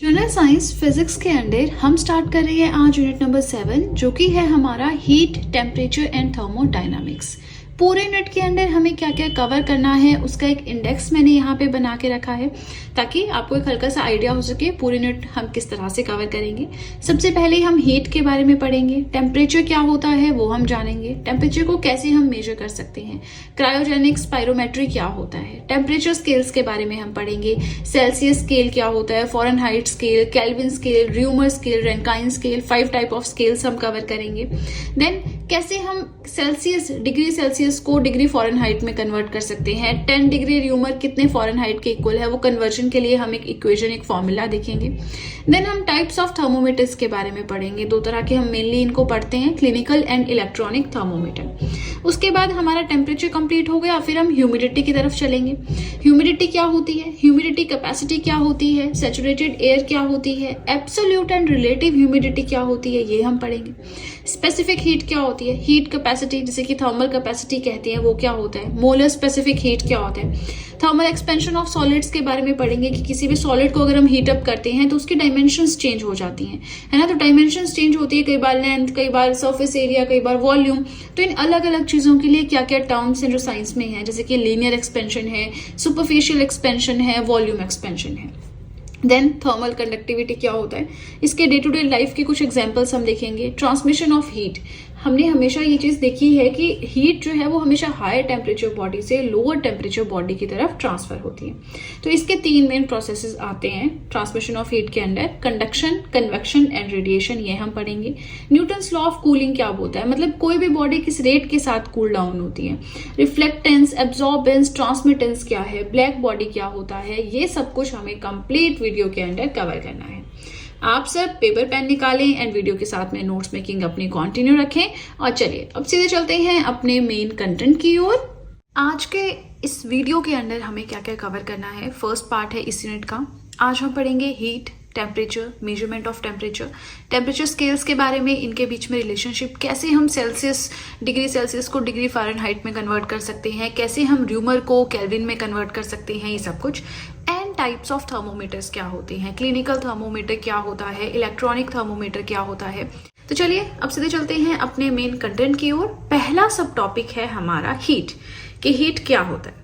General science physics के under हम start कर रहे हैं आज यूनिट नंबर 7 जो कि है हमारा हीट टेम्परेचर एंड थर्मोडायनामिक्स। पूरे यूनिट के अंदर हमें क्या क्या कवर करना है उसका एक इंडेक्स मैंने यहाँ पे बना के रखा है ताकि आपको एक हल्का सा आइडिया हो सके पूरे यूनिट हम किस तरह से कवर करेंगे। सबसे पहले हम हीट के बारे में पढ़ेंगे, टेम्परेचर क्या होता है वो हम जानेंगे, टेम्परेचर को कैसे हम मेजर कर सकते हैं, क्रायोजेनिक्स पायरोमेट्री क्या होता है, टेम्परेचर स्केल्स के बारे में हम पढ़ेंगे, सेल्सियस स्केल क्या होता है, Fahrenheit scale, kelvin scale, rumour scale, Rankine scale, 5 type of scales हम कवर करेंगे। देन कैसे हम डिग्री सेल्सियस को डिग्री फॉरेनहाइट में कन्वर्ट कर सकते हैं, 10 डिग्री र्यूमर कितने फॉरेनहाइट के इक्वल है, वो कन्वर्जन के लिए हम एक इक्वेशन एक फॉर्मूला देखेंगे। देन हम टाइप्स ऑफ थर्मोमीटर्स के बारे में पढ़ेंगे, 2 तरह के हम मेनली इनको पढ़ते हैं, क्लिनिकल एंड इलेक्ट्रॉनिक थर्मोमीटर। उसके बाद हमारा टेम्परेचर कंप्लीट हो गया, फिर हम ह्यूमिडिटी की तरफ चलेंगे। ह्यूमिडिटी क्या होती है, ह्यूमिडिटी कैपेसिटी क्या होती है, सैचुरेटेड एयर क्या होती है, एब्सोल्यूट एंड रिलेटिव ह्यूमिडिटी क्या होती है, ये हम पढ़ेंगे। स्पेसिफिक हीट क्या होती है, हीट कैपेसिटी जिसे कि थर्मल कैपेसिटी कहते हैं वो क्या होता है, मोलर स्पेसिफिक हीट क्या होता है। थर्मल एक्सपेंशन ऑफ सॉलिड्स के बारे में पढ़ेंगे कि किसी भी सॉलिड को अगर हम हीट अप करते हैं तो उसकी डायमेंशंस चेंज हो जाती हैं, है ना। तो डायमेंशंस चेंज होती है, कई बार लेंथ, कई बार सरफेस एरिया, कई बार वॉल्यूम। तो इन अलग अलग चीजों के लिए क्या क्या टर्म्स हैं जो साइंस में है, जैसे कि लीनियर एक्सपेंशन है, सुपरफिशियल एक्सपेंशन है, वॉल्यूम एक्सपेंशन है। देन थर्मल कंडक्टिविटी क्या होता है, इसके डे टू डे लाइफ के कुछ एग्जांपल्स हम देखेंगे। ट्रांसमिशन ऑफ हीट, हमने हमेशा ये चीज देखी है कि हीट जो है वो हमेशा हायर टेम्परेचर बॉडी से लोअर टेम्परेचर बॉडी की तरफ ट्रांसफर होती है। तो इसके 3 मेन प्रोसेसेस आते हैं ट्रांसमिशन ऑफ हीट के अंदर, कंडक्शन, कन्वेक्शन एंड रेडिएशन, ये हम पढ़ेंगे। न्यूटन्स लॉ ऑफ कूलिंग क्या होता है, मतलब कोई भी बॉडी किस रेट के साथ कूल डाउन होती है। रिफ्लेक्टेंस, एब्जॉर्बेंस, ट्रांसमिटेंस क्या है, ब्लैक बॉडी क्या होता है, ये सब कुछ हमें कंप्लीट वीडियो के अंदर कवर करना है। आप सब पेपर पेन निकालें एंड वीडियो के साथ में नोट्स मेकिंग अपनी कंटिन्यू रखें। और चलिए अब सीधे चलते हैं अपने मेन कंटेंट की ओर। आज के इस वीडियो के अंदर हमें क्या क्या कवर करना है, फर्स्ट पार्ट है इस यूनिट का। आज हम पढ़ेंगे heat, temperature, measurement of temperature, temperature scales के बारे में, इनके बीच में रिलेशनशिप, कैसे हम डिग्री सेल्सियस को डिग्री फ़ारेनहाइट में कन्वर्ट कर सकते हैं, कैसे हम र्यूमर को केल्विन में कन्वर्ट कर सकते हैं, ये सब कुछ। एंड टाइप्स ऑफ थर्मोमीटर्स क्या होते हैं, क्लिनिकल थर्मोमीटर क्या होता है, इलेक्ट्रॉनिक थर्मोमीटर क्या होता है। तो चलिए अब सीधे चलते हैं अपने मेन कंटेंट की ओर। पहला सब टॉपिक है हमारा हीट, कि हीट क्या होता है।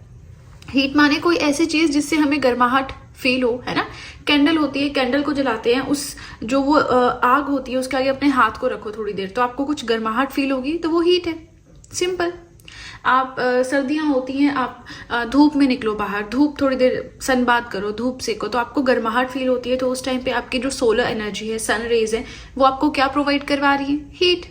हीट माने कोई ऐसी चीज जिससे हमें गर्माहट फील हो, है ना। कैंडल होती है, कैंडल को जलाते हैं, उस जो वो आग होती है उसके आगे अपने हाथ को रखो थोड़ी देर तो आपको कुछ गर्माहट फील होगी, तो वो हीट है, सिंपल। आप सर्दियां होती हैं, आप धूप में निकलो बाहर, धूप थोड़ी देर सनबाथ करो, धूप सेको, तो आपको गर्माहट फील होती है। तो उस टाइम पे आपकी जो सोलर एनर्जी है, सन रेज है, वो आपको क्या प्रोवाइड करवा रही है, हीट,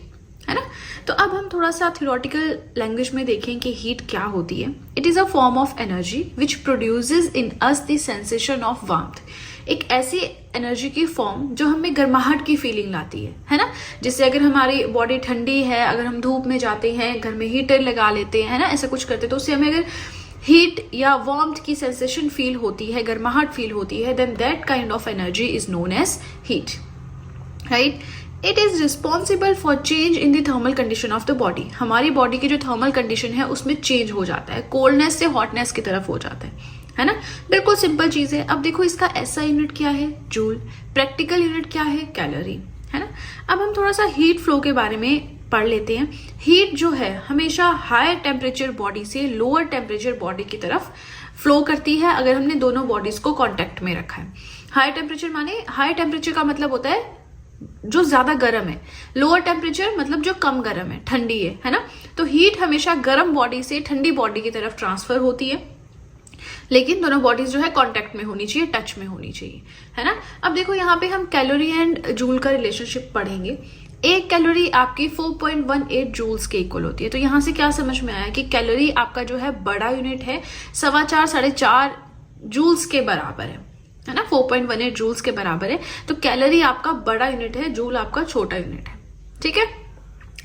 है ना। तो अब हम थोड़ा सा थ्योरेटिकल लैंग्वेज में देखें कि हीट क्या होती है। It is a form of energy which produces in us the sensation of warmth, एक ऐसी एनर्जी की फॉर्म जो हमें गर्माहट की फीलिंग लाती है ना। जिससे अगर हमारी बॉडी ठंडी है, अगर हम धूप में जाते हैं, घर में हीटर लगा लेते हैं, है ना, ऐसा कुछ करते हैं, तो उससे हमें अगर हीट या वार्मथ की सेंसेशन फील होती है, गर्माहट फील होती है, then that kind of energy is known as heat, right. It is responsible for change in the thermal condition of the body, हमारी बॉडी की जो थर्मल कंडीशन है उसमें चेंज हो जाता है, कोल्डनेस से हॉटनेस की तरफ हो जाता है ना। बिल्कुल सिंपल चीज है। अब देखो इसका ऐसा यूनिट क्या है, जूल, प्रैक्टिकल यूनिट क्या है, कैलोरी, है ना। अब हम थोड़ा सा हीट फ्लो के बारे में पढ़ लेते हैं। हीट जो है हमेशा हायर टेम्परेचर बॉडी से लोअर टेम्परेचर बॉडी की तरफ फ्लो करती है अगर हमने दोनों बॉडीज को कॉन्टेक्ट में रखा है। हायर टेम्परेचर माने, हायर टेम्परेचर का मतलब होता है जो ज्यादा गर्म है, लोअर टेम्परेचर मतलब जो कम गर्म है, ठंडी है ना। तो हीट हमेशा गर्म बॉडी से ठंडी बॉडी की तरफ ट्रांसफर होती है, लेकिन दोनों बॉडीज जो है कांटेक्ट में होनी चाहिए, टच में होनी चाहिए, है ना। अब देखो यहाँ पे हम कैलोरी एंड जूल का रिलेशनशिप पढ़ेंगे। एक कैलोरी आपकी 4.18 जूल्स के इक्वल होती है। तो यहाँ से क्या समझ में आया कि कैलोरी आपका जो है बड़ा यूनिट है, 4.25 साढ़े 4 जूल्स के बराबर है ना, 4.18 जूल्स के बराबर है। तो कैलोरी आपका बड़ा यूनिट है, जूल आपका छोटा यूनिट है, ठीक है।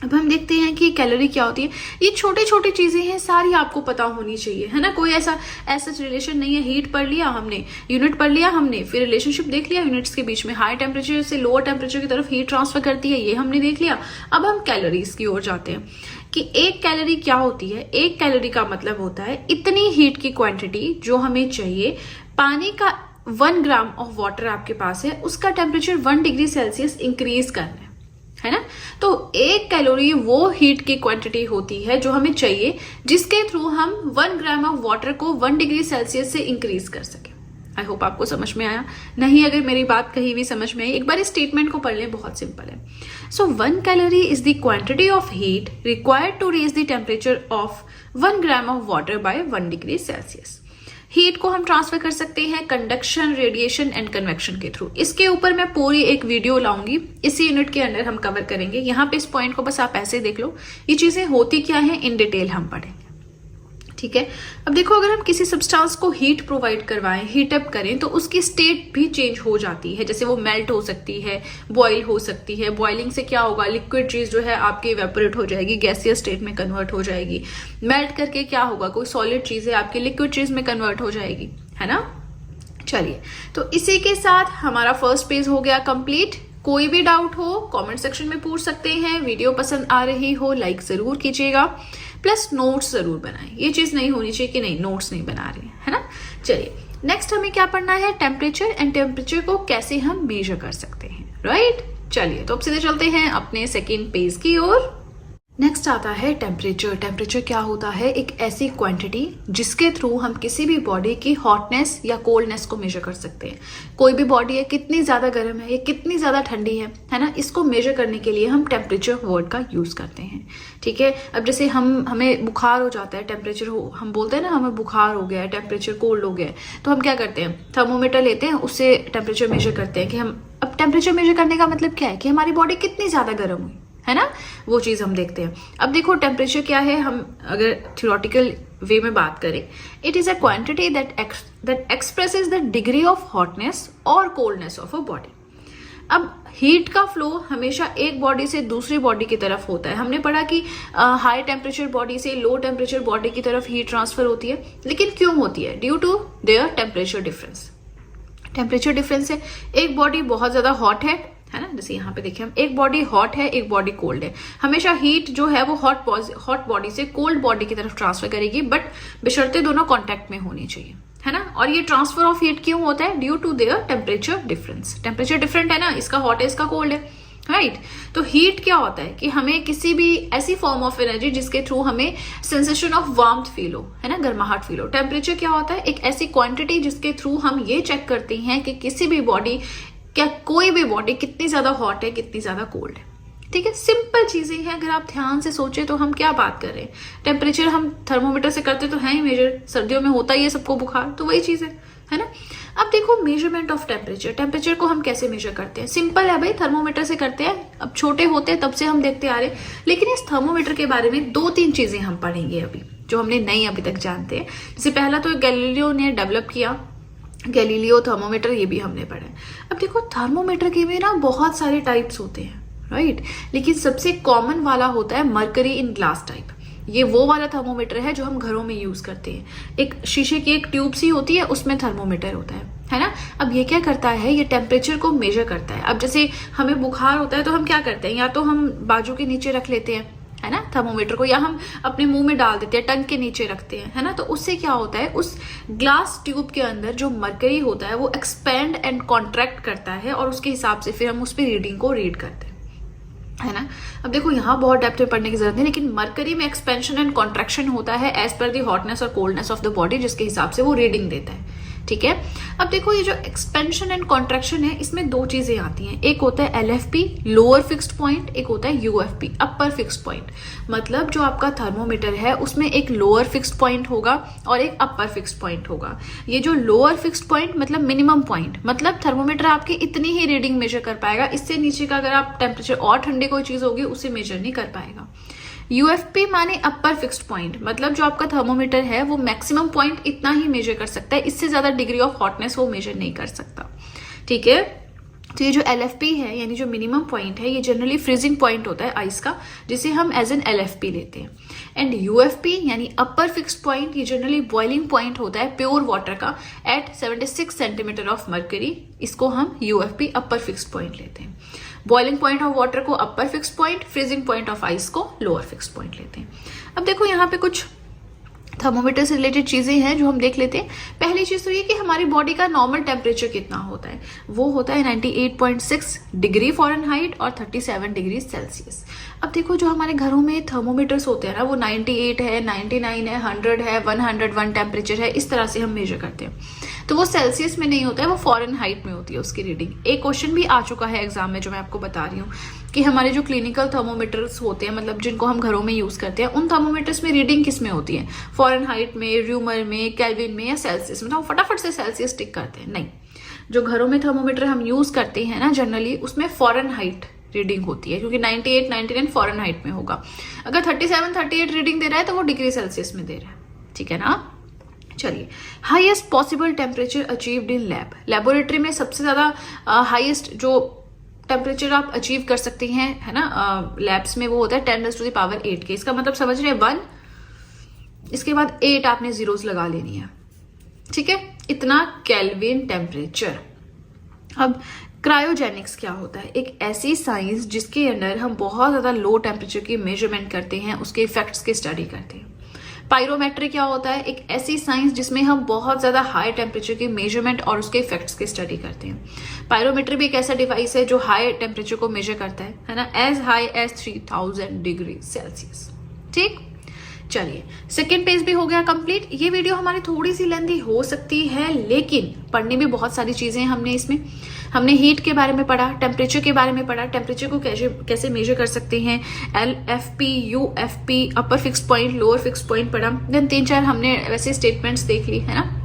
अब हम देखते हैं कि कैलोरी क्या होती है। ये छोटी छोटी चीजें हैं, सारी आपको पता होनी चाहिए, है ना। कोई ऐसा रिलेशन नहीं है। हीट पढ़ लिया हमने, यूनिट पढ़ लिया हमने, फिर रिलेशनशिप देख लिया यूनिट्स के बीच में, हाई टेम्परेचर से लोअर टेम्परेचर की तरफ हीट ट्रांसफर करती है, ये हमने देख लिया। अब हम कैलोरीज की ओर जाते हैं कि एक कैलोरी क्या होती है। एक कैलोरी का मतलब होता है इतनी हीट की क्वांटिटी जो हमें चाहिए पानी का 1 ग्राम ऑफ वाटर आपके पास है, उसका टेम्परेचर 1 डिग्री सेल्सियस इंक्रीज करना है ना। तो 1 कैलोरी वो हीट की क्वांटिटी होती है जो हमें चाहिए, जिसके थ्रू हम 1 ग्राम ऑफ वाटर को 1 डिग्री सेल्सियस से इंक्रीज कर सके। आई होप आपको समझ में आया। नहीं अगर मेरी बात कहीं भी समझ में आई, एक बार इस स्टेटमेंट को पढ़ लें, बहुत सिंपल है। So 1 calorie is the quantity of heat required to raise the temperature of 1 gram of water by 1 degree Celsius. Heat को हम ट्रांसफर कर सकते हैं कंडक्शन, रेडिएशन एंड कन्वेक्शन के थ्रू। इसके ऊपर मैं पूरी एक वीडियो लाऊंगी, इसी यूनिट के अंदर हम कवर करेंगे। यहाँ पे इस पॉइंट को बस आप ऐसे देख लो, ये चीजें होती क्या है इन डिटेल हम पढ़ेंगे, ठीक है। अब देखो, अगर हम किसी सब्सटेंस को हीट प्रोवाइड करवाएं, हीट अप करें, तो उसकी स्टेट भी चेंज हो जाती है। जैसे वो मेल्ट हो सकती है, बॉयल हो सकती है। बॉइलिंग से क्या होगा, लिक्विड चीज जो है आपकी इवेपोरेट हो जाएगी, गैसियस स्टेट में कन्वर्ट हो जाएगी। मेल्ट करके क्या होगा, कोई सॉलिड चीज है आपकी लिक्विड चीज में कन्वर्ट हो जाएगी, है ना। चलिए, तो इसी के साथ हमारा फर्स्ट पेज हो गया कंप्लीट। कोई भी डाउट हो कमेंट सेक्शन में पूछ सकते हैं। वीडियो पसंद आ रही हो लाइक जरूर कीजिएगा, प्लस नोट्स जरूर बनाएं। ये चीज नहीं होनी चाहिए कि नहीं नोट्स नहीं बना रहे हैं, है ना। चलिए, नेक्स्ट हमें क्या पढ़ना है, टेम्परेचर, एंड टेम्परेचर को कैसे हम मेजर कर सकते हैं, राइट। चलिए, तो अब सीधे चलते हैं अपने सेकेंड पेज की ओर। नेक्स्ट आता है टेम्परेचर। टेम्परेचर क्या होता है, एक ऐसी क्वांटिटी जिसके थ्रू हम किसी भी बॉडी की हॉटनेस या कोल्डनेस को मेजर कर सकते हैं। कोई भी बॉडी है, कितनी ज्यादा गर्म है, ये कितनी ज्यादा ठंडी है ना, इसको मेजर करने के लिए हम टेम्परेचर वर्ड का यूज करते हैं, ठीक है। अब जैसे हमें बुखार हो जाता है, टेम्परेचर हम बोलते हैं ना हमें बुखार हो गया है, टेम्परेचर कोल्ड हो गया है, तो हम क्या करते हैं, थर्मोमीटर लेते हैं, उससे टेम्परेचर मेजर करते हैं कि हम, अब टेम्परेचर मेजर करने का मतलब क्या है कि हमारी बॉडी कितनी ज्यादा गर्म हुई, है ना, वो चीज हम देखते हैं। अब देखो, टेम्परेचर क्या है, हम अगर थ्योरेटिकल वे में बात करें, it is a quantity that expresses the degree of hotness और कोल्डनेस ऑफ अ बॉडी। अब हीट का फ्लो हमेशा एक बॉडी से दूसरी बॉडी की तरफ होता है। हमने पढ़ा कि हाई टेम्परेचर बॉडी से लो टेम्परेचर बॉडी की तरफ हीट ट्रांसफर होती है, लेकिन क्यों होती है, due to their temperature difference. Temperature difference है, एक बॉडी बहुत ज्यादा हॉट है ना, जैसे यहाँ पे देखिए हम, एक बॉडी हॉट है, एक बॉडी कोल्ड है। हमेशा हीट जो है वो हॉट बॉडी से कोल्ड बॉडी की तरफ ट्रांसफर करेगी, बट बशर्ते दोनों कांटेक्ट में होनी चाहिए, है ना। और ये ट्रांसफर ऑफ हीट क्यों होता है, due to their temperature difference. Temperature different है ना, इसका हॉट है, इसका कोल्ड है, राइट। तो हीट क्या होता है कि हमें किसी भी ऐसी फॉर्म ऑफ एनर्जी जिसके थ्रू हमें सेंसेशन ऑफ वार्मथ फील हो, है ना, गर्माहट फील हो। टेम्परेचर क्या होता है, एक ऐसी क्वांटिटी जिसके थ्रू हम ये चेक करते हैं कि किसी भी बॉडी, क्या कोई भी बॉडी कितनी ज्यादा हॉट है, कितनी ज्यादा कोल्ड है, ठीक है। सिंपल चीजें हैं, अगर आप ध्यान से सोचे तो हम क्या बात कर रहे हैं, टेम्परेचर हम थर्मोमीटर से करते तो है ही मेजर, सर्दियों में होता ही है सबको बुखार, तो वही चीज है ना। अब देखो, मेजरमेंट ऑफ टेम्परेचर, टेम्परेचर को हम कैसे मेजर करते हैं, सिंपल है भाई, थर्मोमीटर से करते हैं। अब छोटे होते हैं तब से हम देखते आ रहे हैं, लेकिन इस थर्मोमीटर के बारे में 2-3 चीजें हम पढ़ेंगे अभी, जो हमने नहीं अभी तक जानते हैं। जैसे पहला तो गैलीलियो ने डेवलप किया, गैलीलियो थर्मोमीटर, ये भी हमने पढ़ा है। अब देखो, थर्मोमीटर के भी ना बहुत सारे टाइप्स होते हैं, राइट, लेकिन सबसे कॉमन वाला होता है मरकरी इन ग्लास टाइप। ये वो वाला थर्मोमीटर है जो हम घरों में यूज करते हैं। एक शीशे की एक ट्यूब सी होती है, उसमें थर्मोमीटर होता है ना। अब ये क्या करता है, ये टेम्परेचर को मेजर करता है। अब जैसे हमें बुखार होता है तो हम क्या करते हैं, या तो हम बाजू के नीचे रख लेते हैं, है ना, थर्मोमीटर को, या हम अपने मुंह में डाल देते हैं, टंग के नीचे रखते हैं, है ना। तो उससे क्या होता है, उस ग्लास ट्यूब के अंदर जो मरकरी होता है वो एक्सपेंड एंड कॉन्ट्रैक्ट करता है, और उसके हिसाब से फिर हम उस पर रीडिंग को रीड करते हैं, है ना। अब देखो, यहाँ बहुत डेप्थ में पढ़ने की जरूरत नहीं, लेकिन मरकरी में एक्सपेंशन एंड कॉन्ट्रैक्शन होता है एज पर द हॉटनेस और कोल्डनेस ऑफ द बॉडी, जिसके हिसाब से वो रीडिंग देता है, ठीक है। अब देखो, ये जो एक्सपेंशन एंड कॉन्ट्रैक्शन है, इसमें 2 चीजें आती हैं। एक होता है LFP, लोअर फिक्स्ड पॉइंट, एक होता है UFP, अपर फिक्स्ड पॉइंट। मतलब जो आपका थर्मोमीटर है उसमें एक लोअर फिक्स्ड पॉइंट होगा और एक अपर फिक्स्ड पॉइंट होगा। ये जो लोअर फिक्स्ड पॉइंट मतलब मिनिमम पॉइंट, मतलब थर्मोमीटर आपकी इतनी ही रीडिंग मेजर कर पाएगा, इससे नीचे का अगर आप टेम्परेचर और ठंडी कोई चीज होगी उसे मेजर नहीं कर पाएगा। UFP माने अपर फिक्स्ड पॉइंट, मतलब जो आपका थर्मोमीटर है वो मैक्सिमम पॉइंट इतना ही मेजर कर सकता है, इससे ज्यादा डिग्री ऑफ हॉटनेस वो मेजर नहीं कर सकता, ठीक है। तो ये जो LFP है, यानी जो मिनिमम पॉइंट है, ये जनरली फ्रीजिंग पॉइंट होता है आइस का, जिसे हम एज एन LFP लेते हैं। एंड UFP यानी अपर फिक्स्ड पॉइंट, ये जनरली बॉइलिंग पॉइंट होता है प्योर वाटर का एट 76 सेंटीमीटर ऑफ मर्करी, इसको हम UFP अपर फिक्स्ड पॉइंट लेते हैं। बॉइलिंग पॉइंट ऑफ वाटर को upper fixed point, freezing point of ice को लोअर फिक्स्ड पॉइंट लेते हैं। अब देखो, यहाँ पे कुछ थर्मोमीटर से रिलेटेड चीज़ें हैं जो हम देख लेते हैं। पहली चीज़ तो ये कि हमारी बॉडी का नॉर्मल टेम्परेचर कितना होता है, वो होता है 98.6 डिग्री फ़ारेनहाइट और 37 डिग्री सेल्सियस। अब देखो जो हमारे घरों में थर्मोमीटर्स होते हैं ना, वो 98 है, 99 है, 100 है, 101 टेम्परेचर है, इस तरह से हम मेजर करते हैं। तो वो सेल्सियस में नहीं होता है, वो फ़ारेनहाइट में होती है उसकी रीडिंग। एक क्वेश्चन भी आ चुका है एग्जाम में जो मैं आपको बता रही हूँ कि हमारे जो क्लिनिकल थर्मोमीटर्स होते हैं, मतलब जिनको हम घरों में यूज़ करते हैं, उन थर्मोमीटर्स में रीडिंग किस में होती है, फ़ारेनहाइट में, र्यूमर में, केल्विन में या सेल्सियस में। तो फटाफट से सेल्सियस टिक करते हैं, नहीं। जो घरों में थर्मोमीटर हम यूज़ करते हैं ना जनरली, उसमें फ़ारेनहाइट रीडिंग होती है, क्योंकि 98, 99 फ़ारेनहाइट में होगा। अगर 37, 38 रीडिंग दे रहा है तो वो डिग्री सेल्सियस में दे रहा है, ठीक है ना। चलिए, highest possible temperature achieved in lab. Laboratory में सबसे ज़्यादा हाईएस्ट जो टेम्परेचर आप अचीव कर सकती हैं, है ना, लैब्स में, वो होता है 10⁸ के। इसका मतलब समझ रहे हैं 1, इसके बाद 8 आपने जीरोस लगा लेनी है, ठीक है। इतना केल्विन टेम्परेचर। अब क्रायोजेनिक्स क्या होता है? एक ऐसी साइंस जिसके अंदर हम बहुत ज़्यादा लो टेम्परेचर की मेजरमेंट करते हैं, उसके इफेक्ट्स की स्टडी करते हैं। पायरोमेट्री क्या होता है? एक ऐसी साइंस जिसमें हम बहुत ज़्यादा हाई टेम्परेचर की मेजरमेंट और उसके इफेक्ट्स की स्टडी करते हैं। पायरोमेट्री भी एक ऐसा डिवाइस है जो हाई टेम्परेचर को मेजर करता है ना, as high as 3000 degree Celsius, ठीक। चलिए, सेकेंड पेज भी हो गया कंप्लीट। ये वीडियो हमारी थोड़ी सी लेंथी हो सकती है, लेकिन पढ़ने में बहुत सारी चीज़ें हैं हमने इसमें। हमने हीट के बारे में पढ़ा, टेम्परेचर के बारे में पढ़ा, टेम्परेचर को कैसे मेजर कर सकते हैं, LFP, UFP, upper fix point, lower fix point पढ़ा, देन 3-4 हमने वैसे स्टेटमेंट्स देख ली, है ना।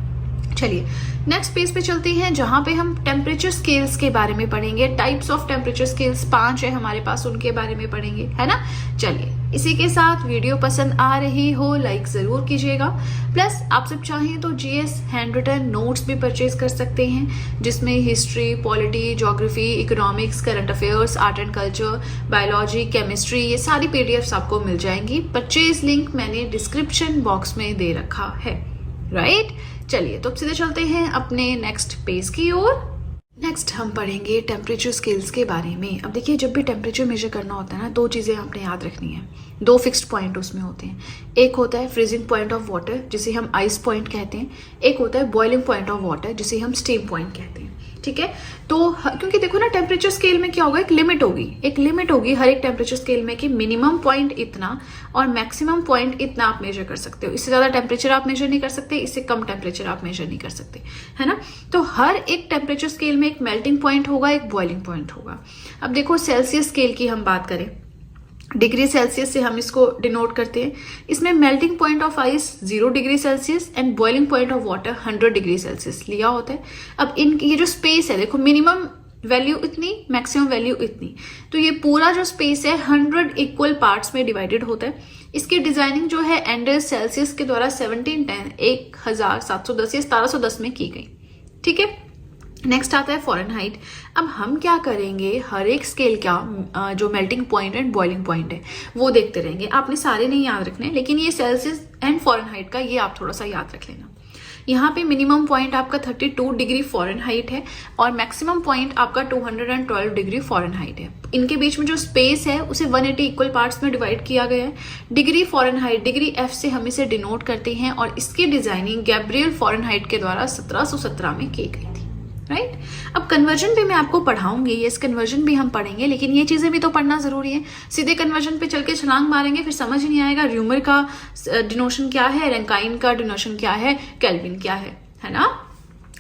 चलिए, नेक्स्ट पेज पे चलते हैं, जहां पे हम टेम्परेचर स्केल्स के बारे में पढ़ेंगे। टाइप्स ऑफ टेम्परेचर स्केल्स 5 है हमारे पास, उनके बारे में पढ़ेंगे, है ना। चलिए, इसी के साथ वीडियो पसंद आ रही हो लाइक जरूर कीजिएगा। प्लस आप सब चाहें तो GS हैंड रिटन नोट्स भी परचेज कर सकते हैं, जिसमें history, polity, geography, economics, current affairs, art and culture, biology, chemistry, ये सारी PDFs आपको मिल जाएंगी। परचेज लिंक मैंने डिस्क्रिप्शन बॉक्स में दे रखा है, राइट। चलिए, तो अब सीधे चलते हैं अपने नेक्स्ट पेज की ओर। नेक्स्ट हम पढ़ेंगे टेम्परेचर स्केल्स के बारे में। अब देखिए, जब भी टेम्परेचर मेजर करना होता है ना, 2 चीज़ें आपने याद रखनी है। 2 फिक्स्ड पॉइंट उसमें होते हैं। एक होता है फ्रीजिंग पॉइंट ऑफ वाटर, जिसे हम आइस पॉइंट कहते हैं। एक होता है बॉइलिंग पॉइंट ऑफ वाटर, जिसे हम स्टीम पॉइंट कहते हैं, ठीक है। तो क्योंकि देखो ना, टेम्परेचर स्केल में क्या होगा, एक लिमिट होगी हर एक टेम्परेचर स्केल में कि मिनिमम पॉइंट इतना और मैक्सिमम पॉइंट इतना आप मेजर कर सकते हो। इससे ज़्यादा टेम्परेचर आप मेजर नहीं कर सकते, इससे कम टेम्परेचर आप मेजर नहीं कर सकते, है ना। तो हर एक टेम्परेचर स्केल में एक मेल्टिंग पॉइंट होगा, एक बॉइलिंग पॉइंट होगा। अब देखो, सेल्सियस स्केल की हम बात करें, डिग्री सेल्सियस से हम इसको डिनोट करते हैं। इसमें melting point of ice 0 degree Celsius and boiling point of water 100 degree Celsius लिया होता है। अब ये जो स्पेस है, देखो, मिनिमम वैल्यू इतनी, मैक्सिमम वैल्यू इतनी, तो ये पूरा जो स्पेस है 100 इक्वल पार्ट्स में डिवाइडेड होता है। इसकी डिजाइनिंग जो है एंडर्स सेल्सियस के द्वारा 1710 या 1710 में की गई, ठीक है। नेक्स्ट आता है फ़ारेनहाइट। अब हम क्या करेंगे, हर एक स्केल का जो melting point and boiling point है वो देखते रहेंगे। आपने सारे नहीं याद रखने, लेकिन ये सेल्सियस एंड फ़ारेनहाइट का ये आप थोड़ा सा याद रख लेना। यहाँ पे मिनिमम पॉइंट आपका 32 डिग्री फ़ारेनहाइट है और मैक्सिमम पॉइंट आपका 212 डिग्री फ़ारेनहाइट है। इनके बीच में जो स्पेस है उसे 180 इक्वल पार्ट्स में डिवाइड किया गया है। डिग्री फ़ारेनहाइट, डिग्री F से हम इसे डिनोट करते हैं और इसकी डिजाइनिंग गैब्रियल फ़ारेनहाइट के द्वारा 1717 में की गई थी, राइट। अब कन्वर्जन भी मैं आपको पढ़ाऊंगी, ये कन्वर्जन भी हम पढ़ेंगे, लेकिन ये चीज़ें भी तो पढ़ना ज़रूरी है। सीधे कन्वर्जन पे चल के छलांग मारेंगे फिर समझ नहीं आएगा र्यूमर का डिनोशन क्या है, रैंकाइन का डिनोशन क्या है, केल्विन क्या है ना।